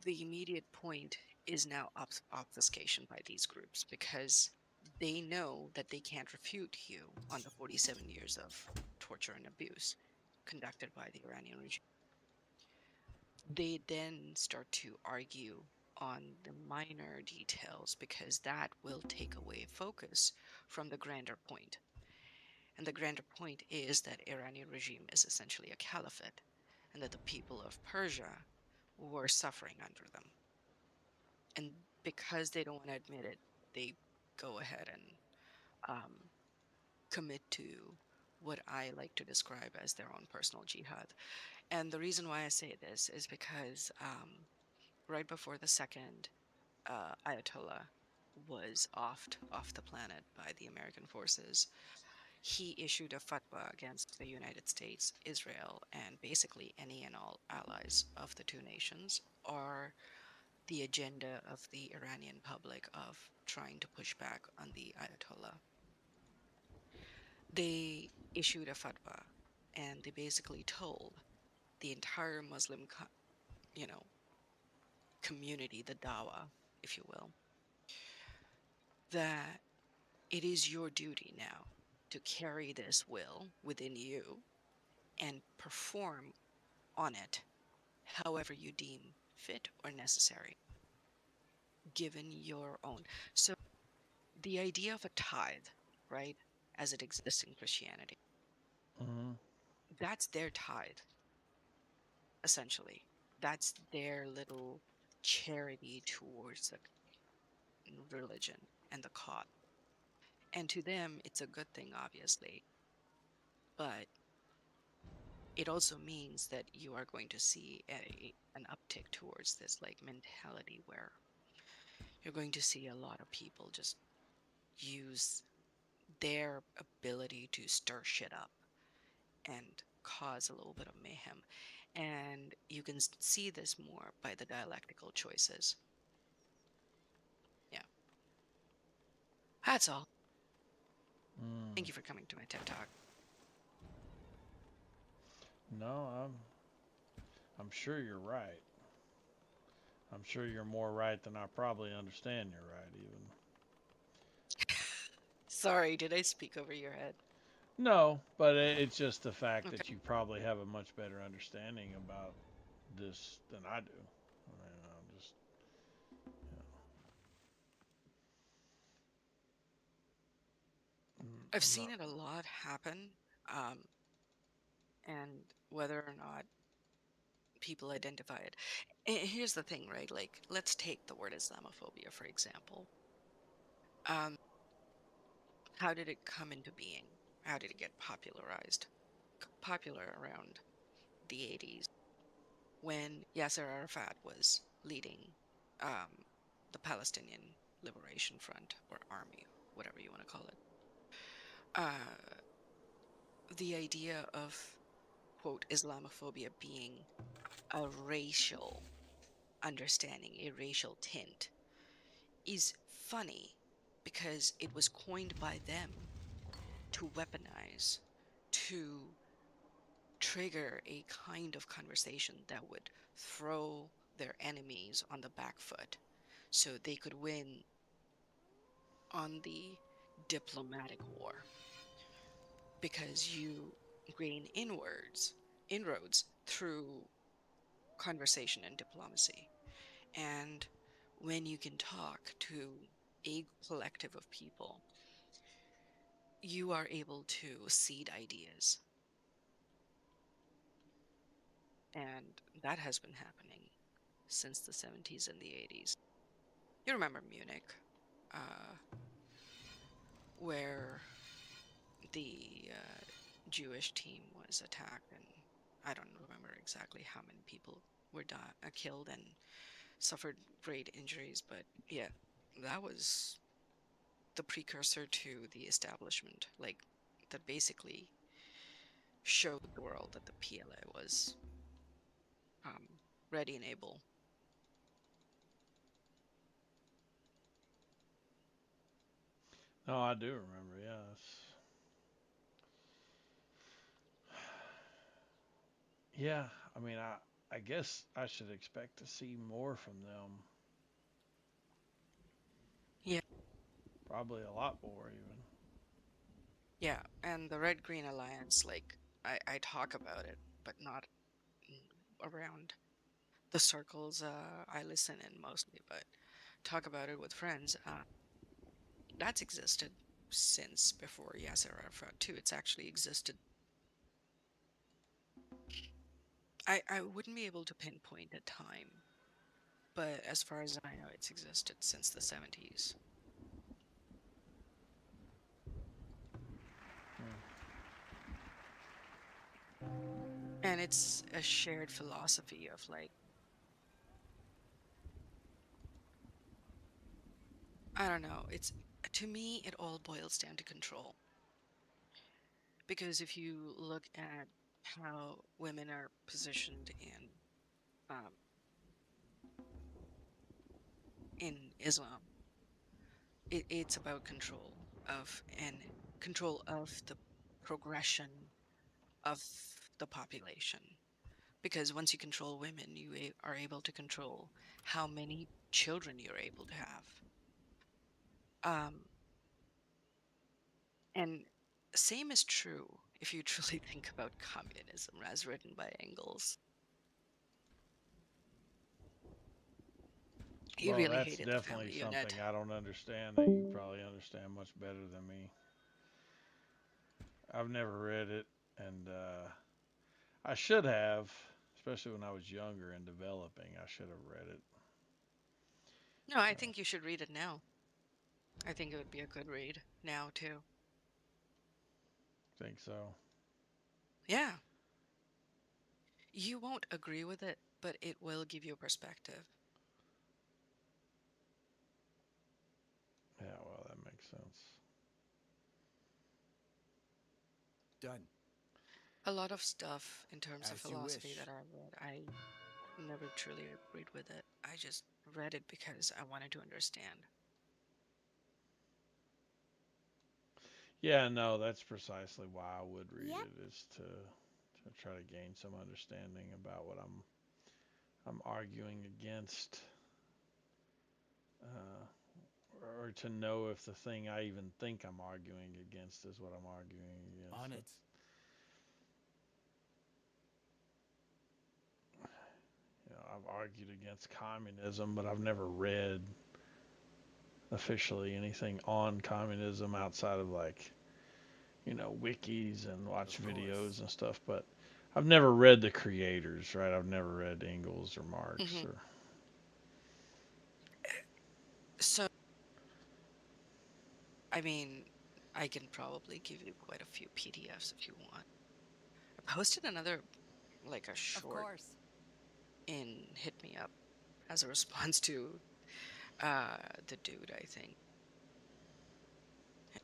the immediate point is now obfuscation by these groups because they know that they can't refute you on the 47 years of torture and abuse conducted by the Iranian regime. They then start to argue on the minor details because that will take away focus from the grander point. And the grander point is that Iranian regime is essentially a caliphate and that the people of Persia were suffering under them. And because they don't want to admit it, they go ahead and commit to what I like to describe as their own personal jihad. And the reason why I say this is because right before the second Ayatollah was off the planet by the American forces, he issued a fatwa against the United States, Israel, and basically any and all allies of the two nations, or the agenda of the Iranian public of trying to push back on the Ayatollah. They issued a fatwa, and they basically told the entire Muslim, community, the Dawa, if you will, that it is your duty now to carry this will within you and perform on it however you deem fit or necessary, given your own. So the idea of a tithe, right, as it exists in Christianity, Mm-hmm. that's their tithe, essentially. That's their little charity towards the religion and the cause. And to them, it's a good thing, obviously, but it also means that you are going to see an uptick towards this like mentality where you're going to see a lot of people just use their ability to stir shit up and cause a little bit of mayhem. And you can see this more by the dialectical choices. Yeah. That's all. Thank you for coming to my TED Talk. No, I'm sure you're right. I'm sure you're more right than I probably understand you're right, even. Sorry, did I speak over your head? No, but it's just the fact Okay. that you probably have a much better understanding about this than I do. I mean, I'm just, I've I'm seen not. it a lot happen, um, and whether or not people identify it. Here's the thing, right? Like, let's take the word Islamophobia, for example. Um, how did it come into being? How did it get popularized? Popular around the 80s when Yasser Arafat was leading um, the Palestinian Liberation Front or Army, whatever you want to call it. The idea of, quote, Islamophobia being a racial understanding, a racial tint, is funny because it was coined by them to weaponize, to trigger a kind of conversation that would throw their enemies on the back foot so they could win on the diplomatic war. Because you gain inroads through conversation and diplomacy. And when you can talk to a collective of people, you are able to seed ideas. And that has been happening since the 70s and the 80s. You remember Munich, where the Jewish team was attacked, and I don't remember exactly how many people were killed and suffered great injuries, but yeah, that was the precursor to the establishment, like that basically showed the world that the PLA was um, ready and able. No, I do remember. Yes. Yeah. I mean, I guess I should expect to see more from them. Yeah, Probably a lot more even. yeah, and the Red Green Alliance, like I talk about it, but not around the circles I listen in mostly, but talk about it with friends. That's existed since before Yasser Arafat too. It's actually existed. I wouldn't be able to pinpoint a time, but as far as I know, it's existed since the 70s. And it's a shared philosophy of like, I don't know, it's to me it all boils down to control. Because if you look at how women are positioned um, in Islam, it's about control of the progression of the population. Because once you control women, you are able to control how many children you're able to have. And same is true if you truly think about communism as written by Engels. He Well, really that's hated the definitely family unit. something I don't understand that you probably understand much better than me. I've never read it, and I should have, especially when I was younger and developing. I should have read it. No, I think you should read it now. I think it would be a good read now, too. Think so? Yeah. You won't agree with it, but it will give you a perspective. Yeah, well, that makes sense. Done. A lot of stuff in terms of As you philosophy wish. that I read, I never truly agreed with it. I just read it because I wanted to understand. Yeah, no, that's precisely why I would read it is to try to gain some understanding about what I'm arguing against, or to know if the thing I even think I'm arguing against is what I'm arguing against. On it. You know, I've argued against communism, but I've never read officially anything on communism outside of like, wikis and watch Of course. videos and stuff. But I've never read the creators, right? I've never read Engels or Marx Hmm. or. So, I mean, I can probably give you quite a few PDFs if you want. I posted another, like a Of short course. in Hit Me Up as a response to the dude, I think.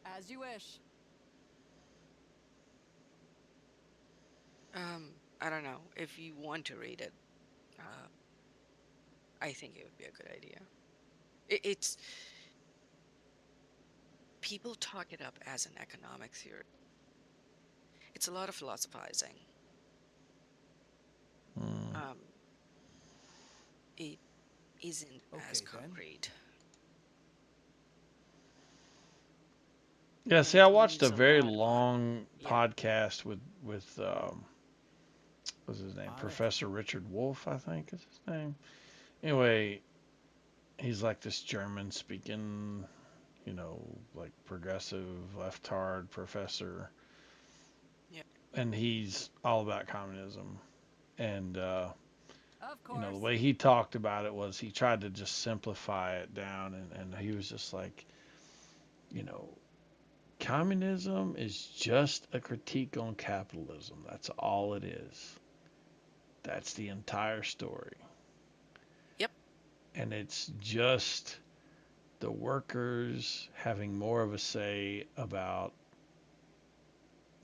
As you wish. I don't know. If you want to read it, uh, I think it would be a good idea. It's people talk it up as an economic theory. It's a lot of philosophizing. Hmm. Um, it isn't as Okay, then. concrete. Yeah, see, And I it watched leans a a very lot on, long yeah. podcast with what's his name? On it. Professor Richard Wolff, I think is his name. Anyway, he's like this German speaking, like progressive leftard professor, Yeah. and he's all about communism. And Of You know, the course. way he talked about it was he tried to just simplify it down, and he was just like, you know, communism is just a critique on capitalism. That's all it is. That's the entire story. Yep. And it's just the workers having more of a say about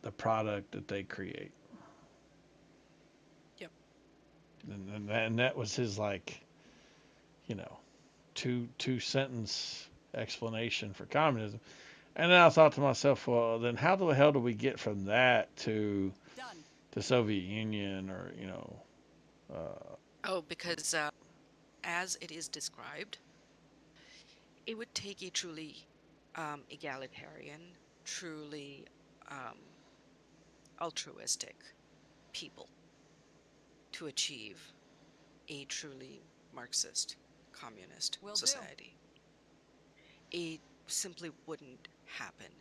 the product that they create. Yep. And that was his, like, you know, two sentence explanation for communism. And then I thought to myself, well, then how the hell do we get from that to Done. the Soviet Union, or, you know, Oh, because as it is described, it would take a truly egalitarian, truly um, altruistic people to achieve a truly Marxist communist Will do. society. It simply wouldn't happen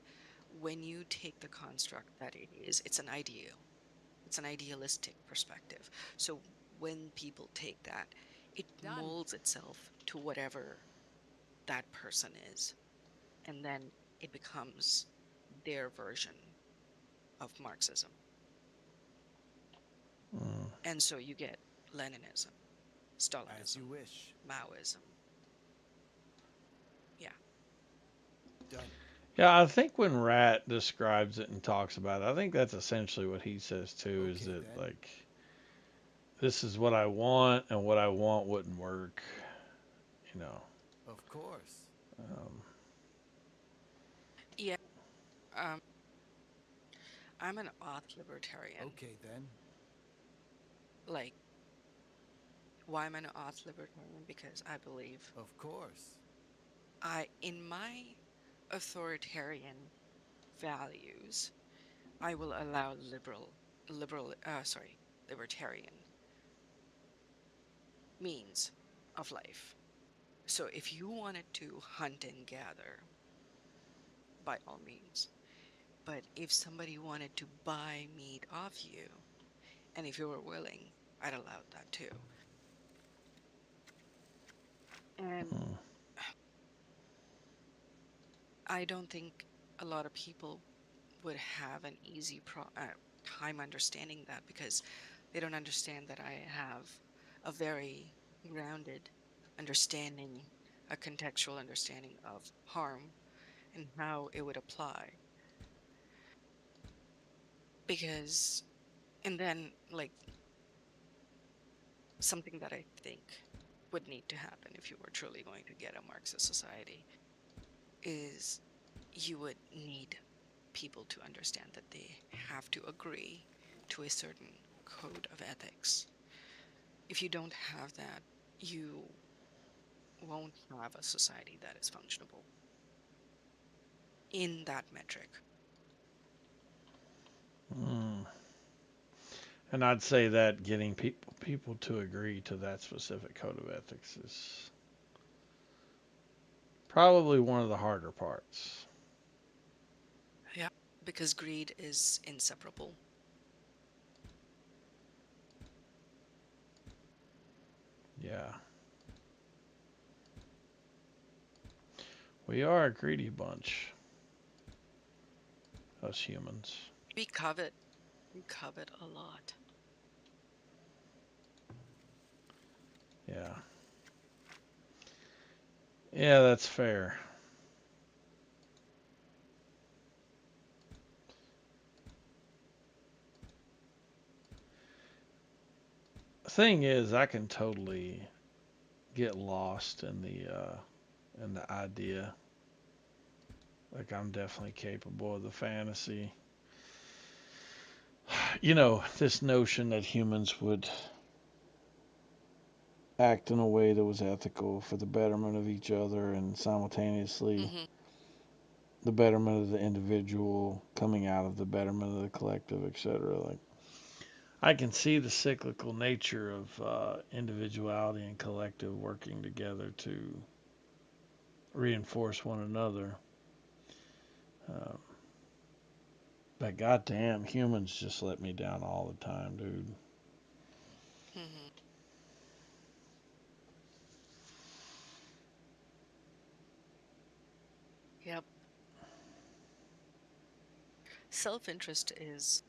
when you take the construct that it is. It's an ideal, it's an idealistic perspective. So when people take that, it Done. molds itself to whatever that person is, and then it becomes their version of Marxism. mm, And so you get Leninism, As Stalinism, you wish. Maoism. Yeah. Done. yeah, I think when Rat describes it and talks about it, I think that's essentially what he says too, is Okay, that, then. like, this is what I want, and what I want wouldn't work, you know. Of course. Um, Yeah. Um, I'm an auth libertarian. Okay, then. Like, why am I an auth libertarian? Because I believe Of course. in my authoritarian values, I will allow libertarian means of life. So if you wanted to hunt and gather, by all means. But if somebody wanted to buy meat off you, and if you were willing, I'd allow that too. And mm, I don't think a lot of people would have an easy time understanding that, because they don't understand that I have a very grounded understanding, a contextual understanding of harm and how it would apply. Because, and then, like, something that I think would need to happen if you were truly going to get a Marxist society is you would need people to understand that they have to agree to a certain code of ethics. If you don't have that, you won't have a society that is functionable in that metric. mm. And I'd say that getting people to agree to that specific code of ethics is probably one of the harder parts. Yeah, because greed is inseparable. Yeah. We are a greedy bunch, us humans. We covet. We covet a lot. Yeah. Yeah, that's fair. Thing is, I can totally get lost in the idea. Like, I'm definitely capable of the fantasy. You know, this notion that humans would act in a way that was ethical for the betterment of each other, and simultaneously Hmm. the betterment of the individual coming out of the betterment of the collective, etc. Like, I can see the cyclical nature of individuality and collective working together to reinforce one another. Um, but goddamn, humans just let me down all the time, dude. Hmm. Yep. Self-interest is,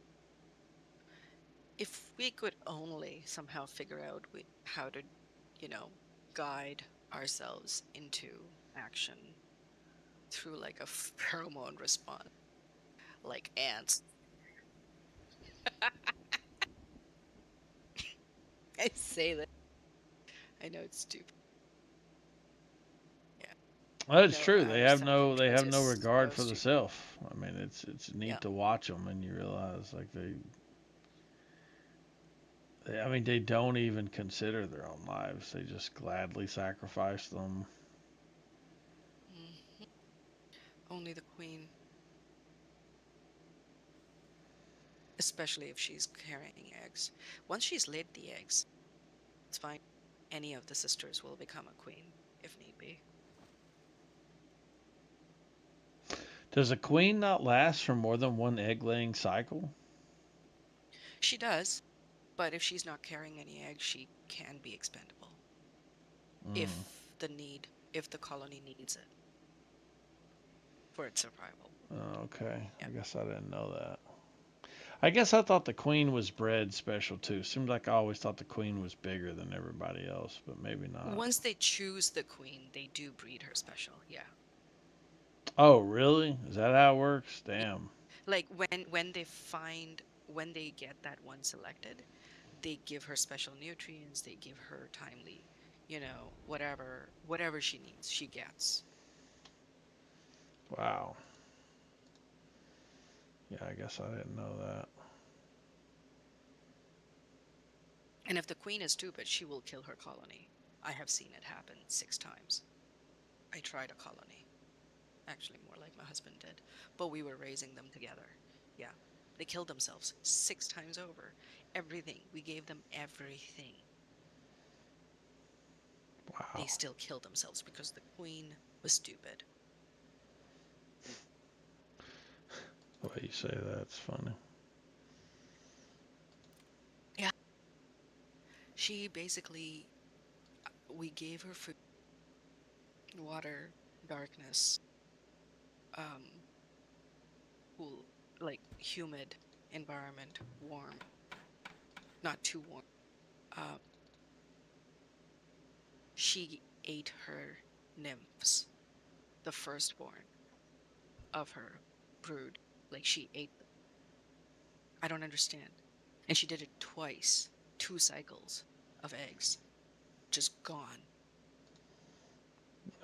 if we could only somehow figure out how to, you know, guide ourselves into action through like a pheromone response, like ants. I say that. I know it's stupid. Yeah. Well, it's No, true. our They have self-interest no is regard so for the stupid. self. I mean, it's Yeah. neat to watch them, and you realize like I mean, they don't even consider their own lives. They just gladly sacrifice them. Mhm. Only the queen, especially if she's carrying eggs. Once she's laid the eggs, it's fine. Any of the sisters will become a queen if need be. Does a queen not last for more than one egg laying cycle? She does, but if she's not carrying any eggs, she can be expendable Mm. if the colony needs it for its survival. Okay, Yeah. I guess I didn't know that. I guess I thought the queen was bred special too. Seems like I always thought the queen was bigger than everybody else, but maybe not. Once they choose the queen, they do breed her special. Yeah. Oh, really? Is that how it works? Yeah. Damn. Like when they get that one selected, they give her special nutrients, they give her timely, whatever she needs, she gets. Wow. Yeah, I guess I didn't know that. And if the queen is stupid, she will kill her colony. I have seen it happen 6 times. I tried a colony. Actually, more like my husband did. But we were raising them together. Yeah. They killed themselves 6 times over. Everything. We gave them everything. They Wow. still killed themselves because the queen was stupid. The way you say that's funny. Yeah. She basically, we gave her food, water, darkness, um, cool, like humid environment, warm, not too warm. Um, she ate her nymphs, the firstborn of her brood. Like she ate them. I don't understand. And she did it twice, 2 cycles of eggs, just gone.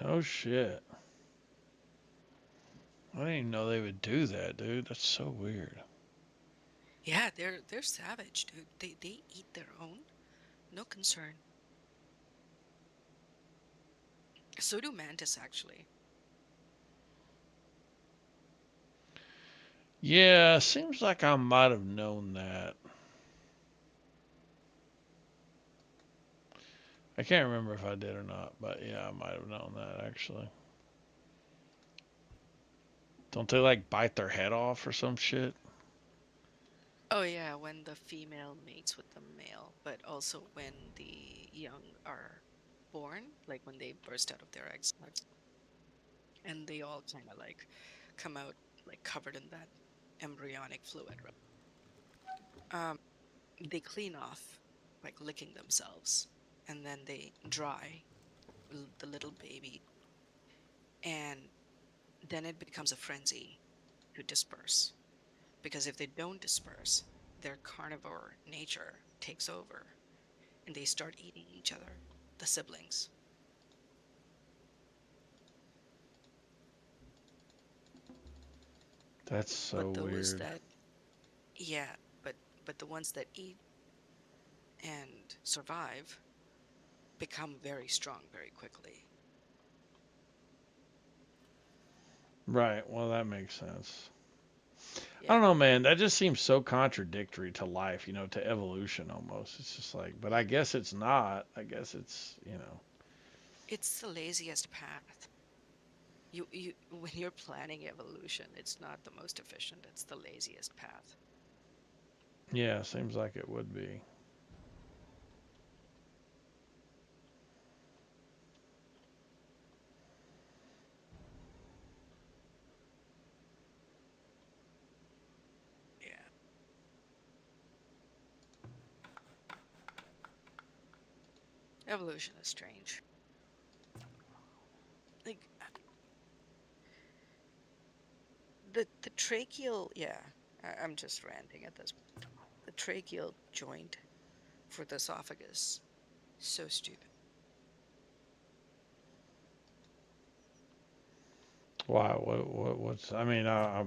Oh shit. I didn't even know they would do that, dude. That's so weird. Yeah, they're savage, dude. They eat their own, no concern. So do mantis, actually. Yeah, seems like I might have known that. I can't remember if I did or not, but yeah, I might have known that actually. Don't they like bite their head off or some shit? Oh yeah, when the female mates with the male, but also when the young are born, like when they burst out of their egg sacs, and they all kind of like come out like covered in that embryonic fluid, right? They clean off, like licking themselves, and then they dry the little baby, and then it becomes a frenzy to disperse. Because if they don't disperse, their carnivore nature takes over and they start eating each other, the siblings. That's so But those weird. that, yeah, but the ones that eat and survive become very strong very quickly. Right. Well, that makes sense. I Yeah, don't know, man. That just seems so contradictory to life, to evolution almost. It's just like, but I guess it's not. I guess it's. it's the laziest path. You when you're planning evolution, it's not the most efficient, it's the laziest path. Yeah, seems like it would be. Evolution is strange. Like the tracheal, yeah. I'm just ranting at this point. The tracheal joint for the esophagus, so stupid. Wow. What's? I mean, I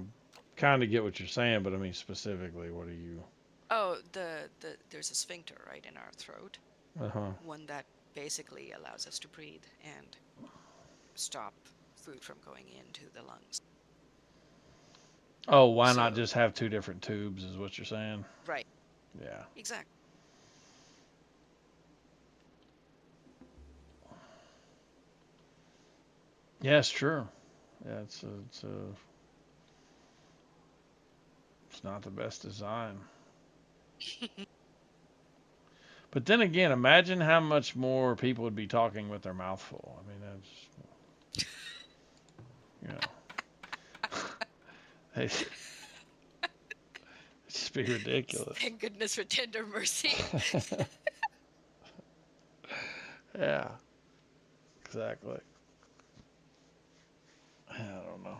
kind of get what you're saying, but I mean specifically, what are you? Oh, there's a sphincter right in our throat, Uh huh. one that basically allows us to breathe and stop food from going into the lungs. Oh, why not So, just have two different tubes? Is what you're saying? right, Yeah. exactly. Yeah, it's true. Yeah, it's not the best design. But then again, imagine how much more people would be talking with their mouth full. I mean, that's you know, it's just be ridiculous. Thank goodness for tender mercy. Yeah, exactly. I don't know.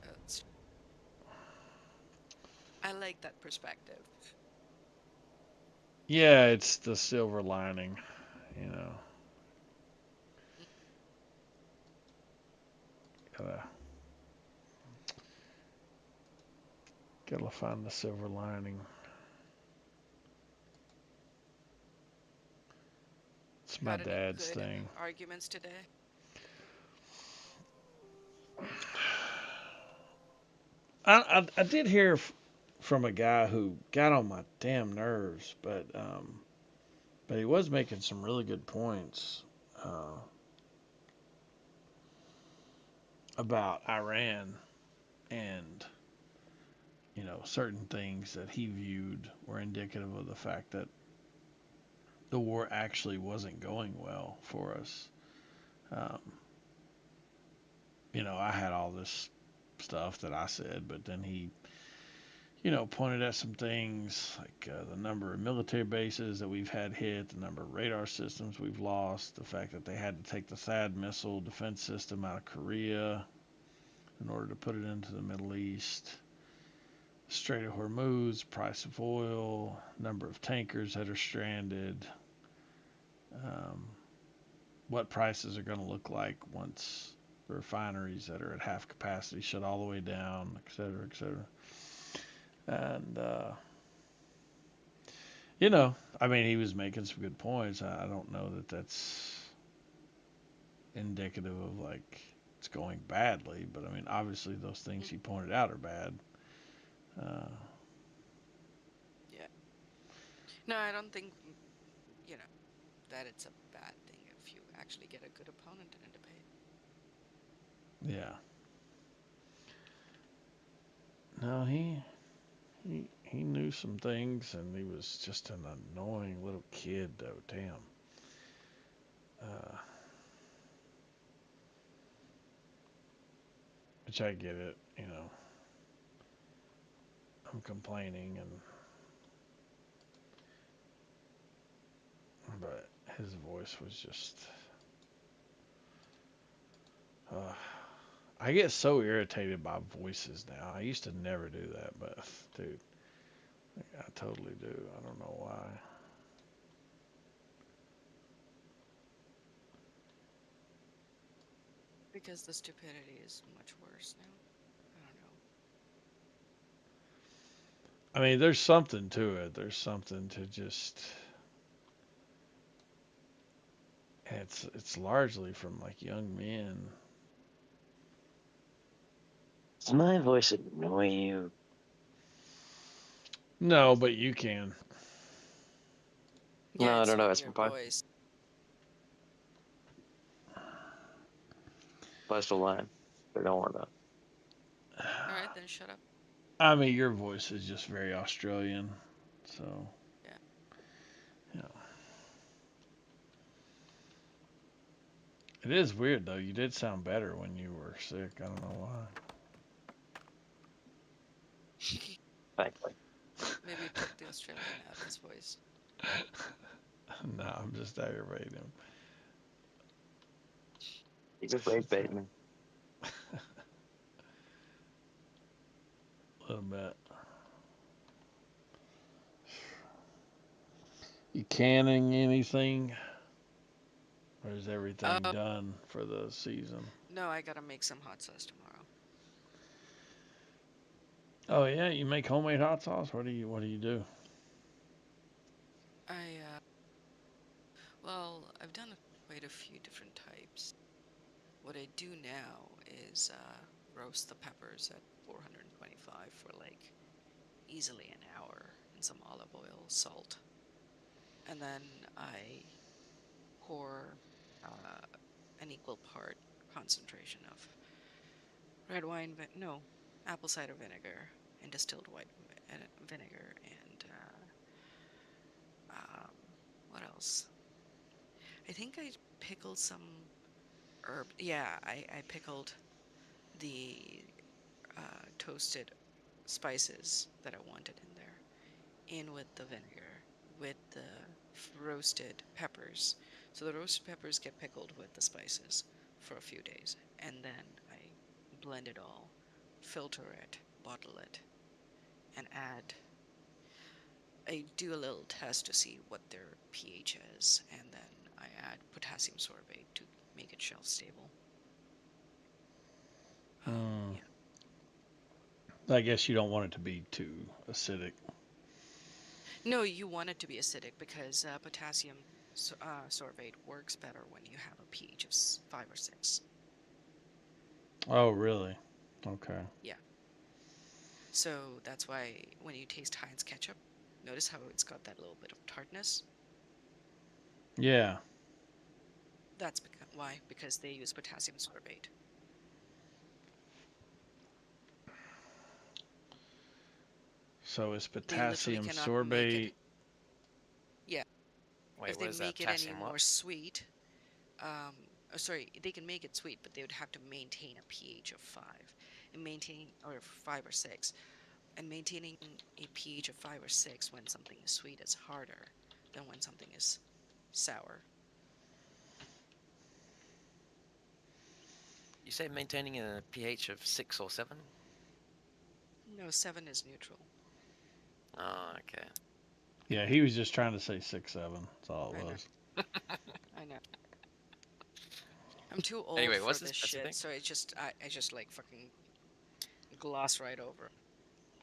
It's- I like that perspective. Yeah, it's the silver lining, you know. Gotta gotta find the silver lining. It's my Got any dad's good thing. arguments today? I did hear from a guy who got on my damn nerves, but he was making some really good points about Iran and certain things that he viewed were indicative of the fact that the war actually wasn't going well for us. Um, I had all this stuff that I said, but then he pointed at some things like the number of military bases that we've had hit, the number of radar systems we've lost, the fact that they had to take the THAAD missile defense system out of Korea in order to put it into the Middle East, Strait of Hormuz, price of oil, number of tankers that are stranded, um, what prices are going to look like once the refineries that are at half capacity shut all the way down, et cetera, et cetera. And I mean, he was making some good points. I don't know that that's indicative of like it's going badly, but I mean, obviously those things he pointed out are bad. Uh, Yeah. No, I don't think, that it's a bad thing if you actually get a good opponent in a debate. yeah. No, he knew some things, and he was just an annoying little kid, though. Damn. Uh, which I get it. I'm complaining, but his voice was just. Uh, I get so irritated by voices now. I used to never do that, but dude, I totally do. I don't know why. Because the stupidity is much worse now. I don't know. I mean, there's something to it. There's something to just. It's largely from like young men. Does my voice annoy you? No, but you can. No, Yeah, I it's don't know. not It's your my voice. postal line. But don't worry about All right, then shut up. I mean, your voice is just very Australian, so Yeah. yeah. It is weird though. You did sound better when you were sick. I don't know why. it. Thankfully. Maybe took the Australian Adam's voice. No, I'm just aggravating him. He's a great baitman. A little bit. You canning anything? Or is everything done for the season? No, I gotta make some hot sauce tomorrow. Oh yeah, you make homemade hot sauce? What do you do? Well, I've done quite a few different types. What I do now is roast the peppers at 425 for like easily an hour in some olive oil, salt, and then I pour an equal part concentration of red wine, apple cider vinegar and distilled white vinegar and what else? I think I pickled some herb. Yeah, I pickled the toasted spices that I wanted in there, in with the vinegar, with the roasted peppers. So the roasted peppers get pickled with the spices for a few days, and then I blend it all, filter it, bottle it, and I do a little test to see what their pH is, and then I add potassium sorbate to make it shelf stable. Yeah. I guess you don't want it to be too acidic. No, you want it to be acidic because potassium sorbate works better when you have a pH of 5 or 6. Oh, really? Okay. Yeah. So that's why when you taste Heinz ketchup, notice how it's got that little bit of tartness? Yeah. That's why, because they use potassium sorbate. So is They literally potassium cannot make sorbate? it. Yeah. Wait, If they what is that? make it any Potassium more what? sweet, sorry, they can make it sweet, but they would have to maintain a pH of 5 and maintain, or 5 or 6. And maintaining a pH of 5 or 6 when something is sweet is harder than when something is sour. You say maintaining a pH of 6 or 7? No, 7 is neutral. Oh, okay. Yeah, he was just trying to say 6, 7. That's all it I know. was. I know. I'm too old Anyway, for what's this the shit, specific? so I just like fucking gloss right over it.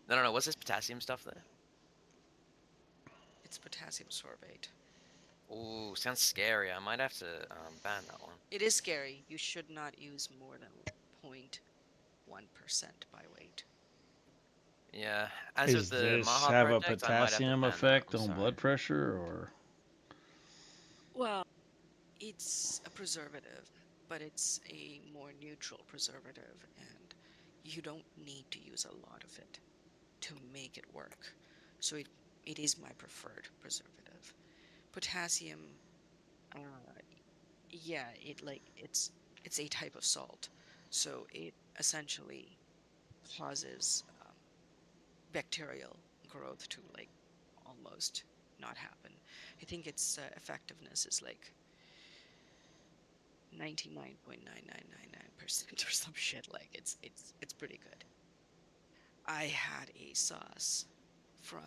No. What's this potassium stuff there? It's potassium sorbate. Ooh, sounds scary. I might have to ban that one. It is scary. You should not use more than 0.1% by weight. Yeah, as Is with the this Maha have a project, I might have to potassium ban that. effect I'm on sorry. blood pressure or? Well, it's a preservative, but it's a more neutral preservative, and you don't need to use a lot of it to make it work. So it is my preferred preservative. Potassium, yeah, it's a type of salt, so it essentially causes bacterial growth to like almost not happen. I think its effectiveness is like 99.9999% or some shit. Like it's pretty good. I had a sauce from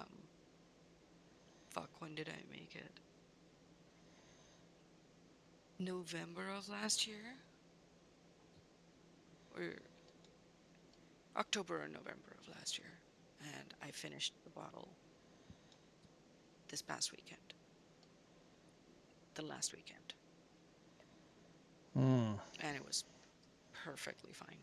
when did I make it? November of last year? Or October or November of last year. And I finished the bottle this past weekend. The last weekend. And it was perfectly fine.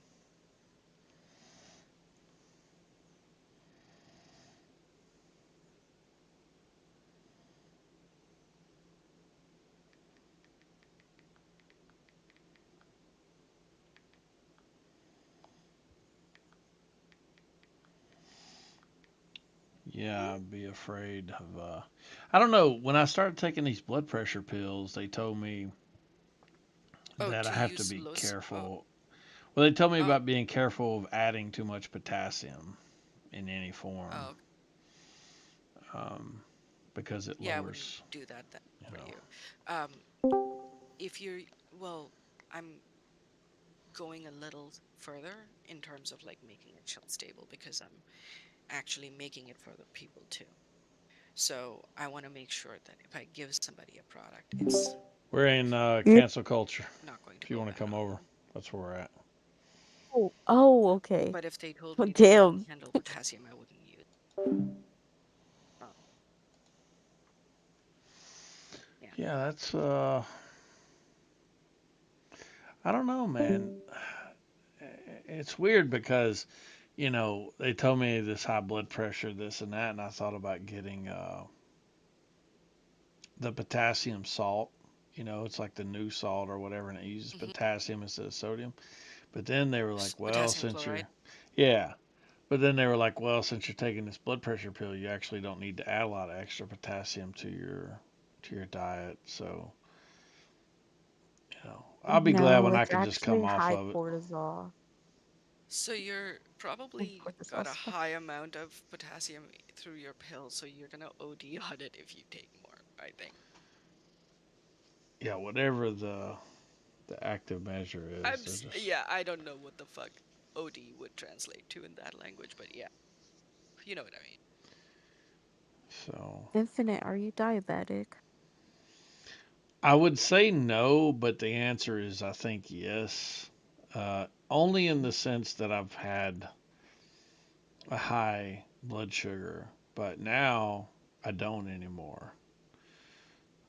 Yeah, I'd be afraid of. I don't know. When I started taking these blood pressure pills, they told me that I To have to use be low. careful. Well, they told me about being careful of adding too much potassium in any form. Oh. because it Yeah, I wouldn't lowers, do that then you for know. you. If you're, well, I'm going a little further in terms of like making it shelf stable because I'm actually making it for other people too. So I want to make sure that if I give somebody a product, it's We're in cancel culture. not going to If you go want to bad come on over, them. that's where we're at. Oh, okay. But if they told Oh, me that they can damn. handle potassium, I wouldn't use it. Yeah. Yeah, that's I don't know, man. It's weird because, they told me this high blood pressure, this and that, and I thought about getting the potassium salt. It's like the new salt or whatever, and it uses Hmm. potassium instead of sodium. But then they were like, well, Potassium since chloride. you're, yeah. But then they were like, well, since you're taking this blood pressure pill, you actually don't need to add a lot of extra potassium to your diet. So, I'll be glad No, when I it's can just come actually off high of it. cortisol. So you're Oh, probably cortisol got a stuff. high amount of potassium through your pill, so you're gonna OD on it if you take more, I think. Yeah, whatever the active measure is, they're just Yeah, I don't know what the fuck OD would translate to in that language, but yeah, you know what I mean. so. Infinite, are you diabetic? I would say no, but the answer is I think yes. Only in the sense that I've had a high blood sugar, but now I don't anymore.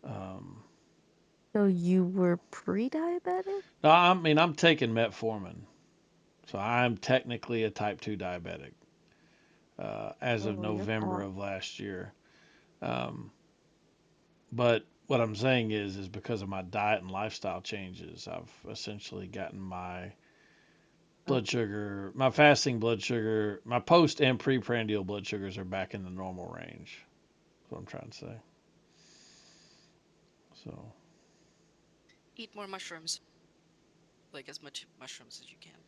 Um, So you were pre-diabetic? no, I mean I'm taking metformin, so I'm technically a type 2 diabetic as of Oh, you're November fine. of last year. Um, but what I'm saying is because of my diet and lifestyle changes, I've essentially gotten my Oh, blood sugar, my fasting blood sugar, my post and pre-prandial blood sugars are back in the normal range. That's what I'm trying to say. So Eat more mushrooms, like as much mushrooms as you can.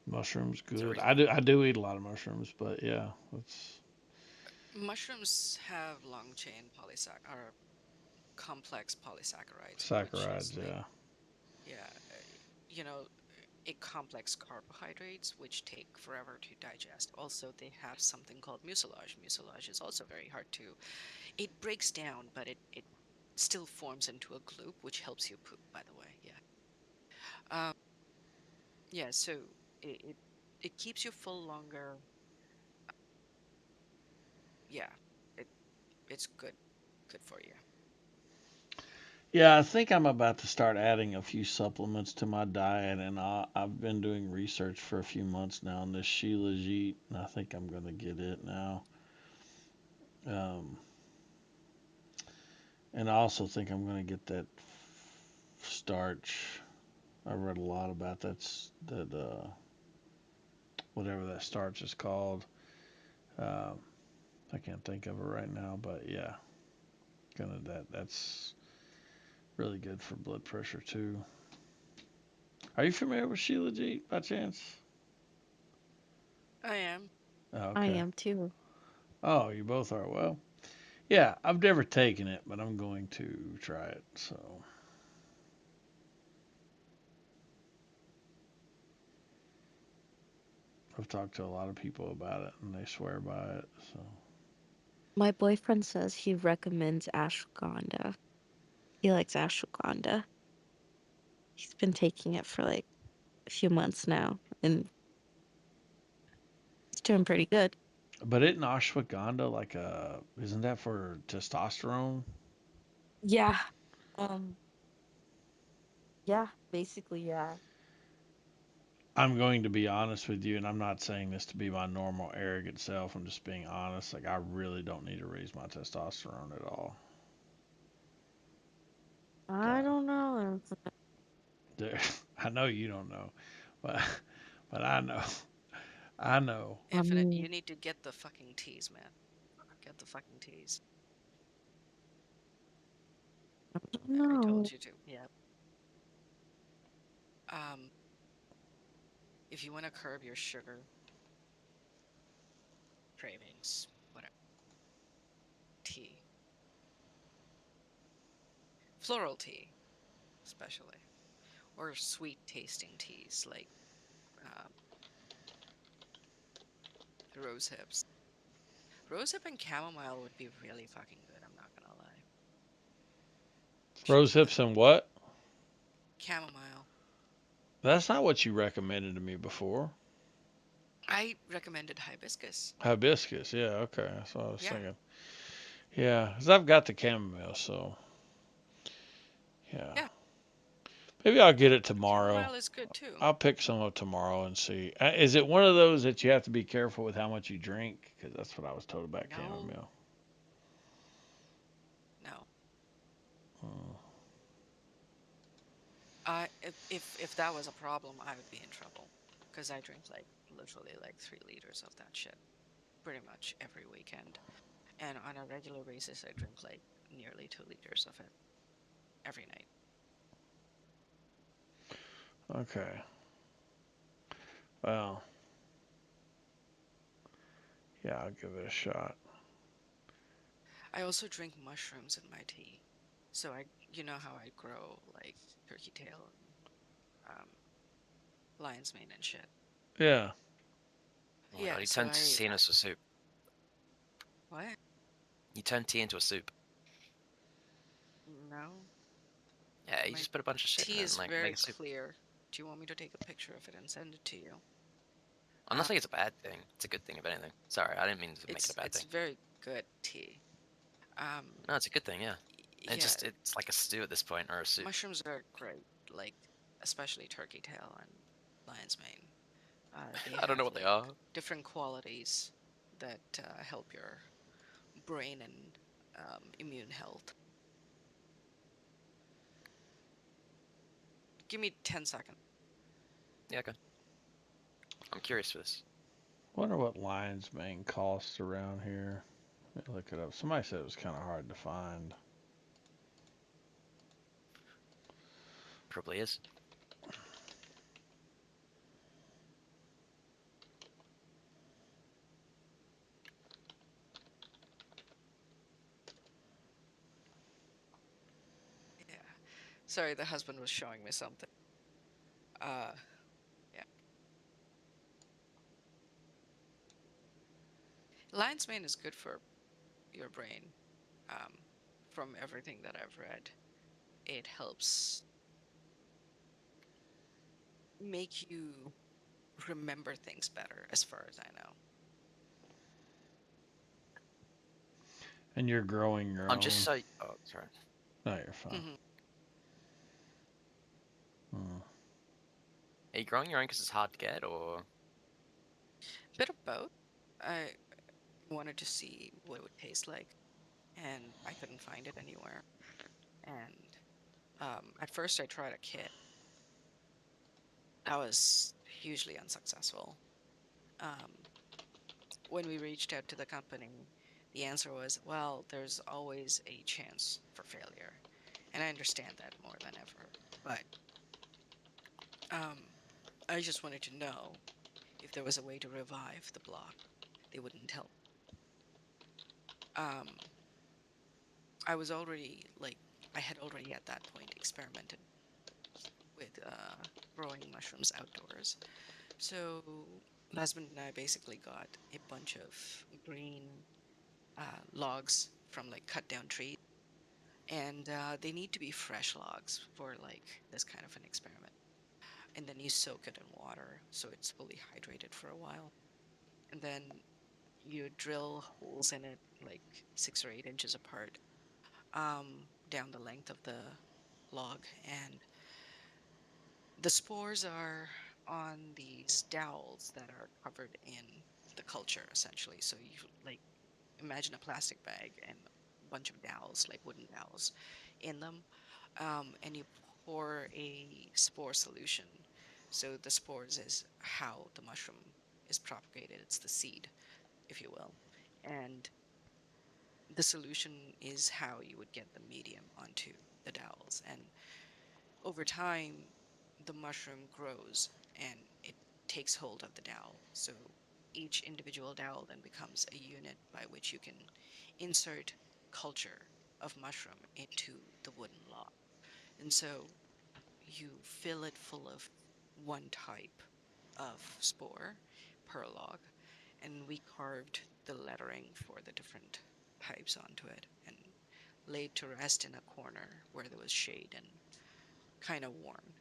mushrooms It's a good. really I good. do I do eat a lot of mushrooms, but yeah, it's Mushrooms have long chain polysac or complex polysaccharides, which is saccharides. like, Yeah, yeah, you know, a complex carbohydrates which take forever to digest. Also, they have something called mucilage. Mucilage is also very hard to. It breaks down, but it still forms into a gloop, which helps you poop. By the way, yeah. Um, yeah. So it it, it keeps you full longer. Yeah. It it's good for you. yeah. I think I'm about to start adding a few supplements to my diet, and I've been doing research for a few months now on this Shilajit, and I think I'm gonna get it now. Um, and I also think I'm gonna get that starch. I read a lot about that whatever that starch is called. Um, I can't think of it right now, but yeah, that's really good for blood pressure too. Are you familiar with Shilajit by chance? I am. Oh, I okay. am too. Oh, you both are. Well, yeah, I've never taken it, but I'm going to try it. So I've talked to a lot of people about it, and they swear by it. So My boyfriend says he recommends ashwagandha. He likes ashwagandha. He's been taking it for like a few months now, and he's doing pretty good. but isn't ashwagandha like isn't that for testosterone? Yeah. Um, yeah, basically, yeah. I'm going to be honest with you, and I'm not saying this to be my normal arrogant self. I'm just being honest. Like, I really don't need to raise my testosterone at all. I Uh, don't know. I know you don't know, but but I know. I know. I Infinite. mean, You need to get the fucking teas, man. Get the fucking teas. I no. told you to. Yeah. Um, if you want to curb your sugar cravings, whatever. Tea. Floral tea, especially. Or sweet tasting teas like um, rose hips. Rosehip and chamomile would be really fucking good, I'm not gonna lie. Should Rose do that. hips and what? Chamomile. That's not what you recommended to me before. I recommended hibiscus. Hibiscus. Yeah, okay. That's what I was Yeah. thinking. Yeah, because I've got the chamomile, so yeah. Yeah. Maybe I'll get it tomorrow. Chamomile is good too. I'll pick some up tomorrow and see. Is it one of those that you have to be careful with how much you drink? Because that's what I was told about No. chamomile. No. Hmm. If that was a problem, I would be in trouble. Because I drink like literally like 3 liters of that shit. Pretty much every weekend. And on a regular basis, I drink like nearly 2 liters of it every night. Okay. Well, yeah, I'll give it a shot. I also drink mushrooms in my tea. So you know how I grow like turkey tail and lion's mane and shit. Yeah. Oh my Yeah, god, you so turned tea into a soup. What? You turned tea into a soup. No. Yeah, you My just put a bunch of shit in tea it is and like very make a soup. clear. Do you want me to take a picture of it and send it to you? I'm not saying it's a bad thing. It's a good thing, if anything. Sorry, I didn't mean to make it a bad It's thing. very good tea. No, it's a good thing, yeah. Yeah, It's like a stew at this point, or a soup. mushrooms are great, like especially turkey tail and lion's mane. They I don't know have, what they like, are. different qualities that help your brain and immune health. Give me 10 seconds. Yeah, okay. I'm curious for this. Wonder what lion's mane costs around here. Let me look it up. Somebody said it was kind of hard to find. Probably is. Yeah. Sorry, the husband was showing me something. Yeah. Lion's mane is good for your brain. From everything that I've read, it helps make you remember things better, as far as I know. And you're growing your I'm own. just so. Oh, sorry. No, you're fine. Mm-hmm. Are you growing your own because it's hard to get, or? Bit of both. I wanted to see what it would taste like, and I couldn't find it anywhere. And at first, I tried a kit. That was hugely unsuccessful. When we reached out to the company, the answer was, well, there's always a chance for failure. And I understand that more than ever. But I just wanted to know if there was a way to revive the block. They wouldn't tell. I was already, I had already at that point experimented with growing mushrooms outdoors. So my husband and I basically got a bunch of green logs from cut down trees, and they need to be fresh logs for this kind of an experiment. And then you soak it in water so it's fully hydrated for a while, and then you drill holes in it 6 or 8 inches apart, down the length of the log, and the spores are on these dowels that are covered in the culture, essentially. So you imagine a plastic bag and a bunch of dowels, like wooden dowels, in them, and you pour a spore solution. So the spores is how the mushroom is propagated. It's the seed, if you will, and the solution is how you would get the medium onto the dowels. And over time, the mushroom grows and it takes hold of the dowel. So each individual dowel then becomes a unit by which you can insert culture of mushroom into the wooden log. And so you fill it full of one type of spore per log, and we carved the lettering for the different types onto it and laid to rest in a corner where there was shade and kind of warm.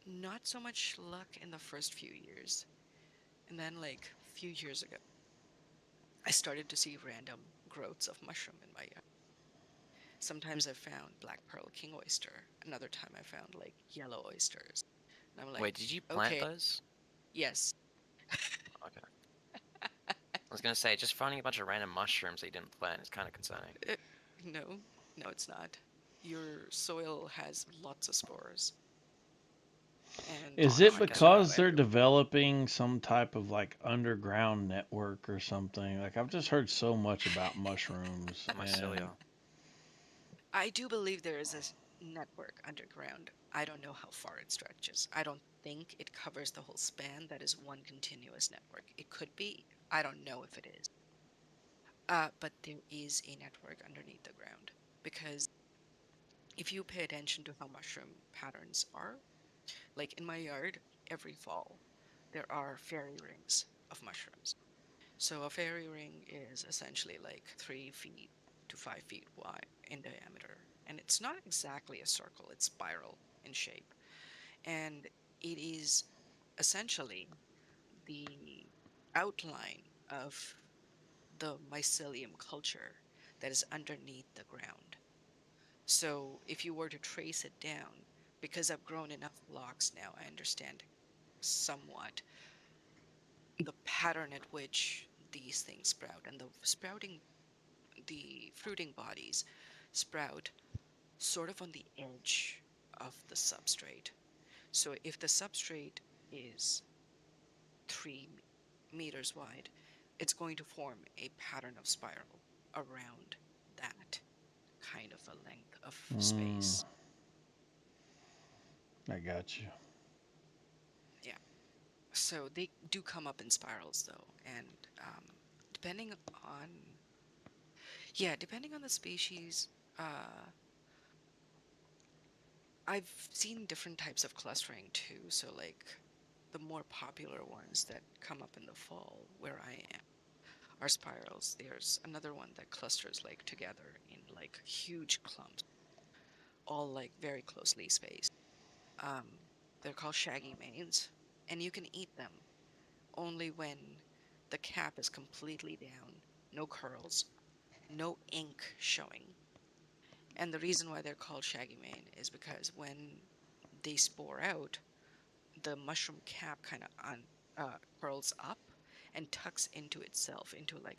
Not so much luck in the first few years. And then, like, a few years ago, I started to see random growths of mushroom in my yard. Sometimes I found black pearl king oyster. Another time I found, like, yellow oysters. And I'm like, Wait, did you plant okay, those? yes. Okay. I was gonna say, just finding a bunch of random mushrooms that you didn't plant is kind of concerning. No, no, it's not. Your soil has lots of spores. And Is no, it I guess you're because right. they're developing some type of like underground network or something? Like I've just heard so much about mushrooms and Mycelia. I do believe there is a network underground. I don't know how far it stretches. I don't think it covers the whole span. That is one continuous network. It could be. I don't know if it is. But there is a network underneath the ground because if you pay attention to how mushroom patterns are, like in my yard, every fall there are fairy rings of mushrooms. So a fairy ring is essentially like 3 feet to 5 feet wide in diameter. And it's not exactly a circle, it's spiral in shape. And it is essentially the outline of the mycelium culture that is underneath the ground. So if you were to trace it down, because I've grown enough blocks now, I understand somewhat the pattern at which these things sprout. And the fruiting bodies sprout sort of on the edge of the substrate. So if the substrate is 3 meters wide, it's going to form a pattern of spiral around that kind of a length of space. I got you. Yeah. So they do come up in spirals though, and depending on depending on the species, I've seen different types of clustering too. So like the more popular ones that come up in the fall where I am are spirals. There's another one that clusters like together in like huge clumps, all like very closely spaced. Um, they're called shaggy manes, and you can eat them only when the cap is completely down, no curls, no ink showing. And the reason why they're called shaggy mane is because when they spore out, the mushroom cap kind of curls up and tucks into itself into like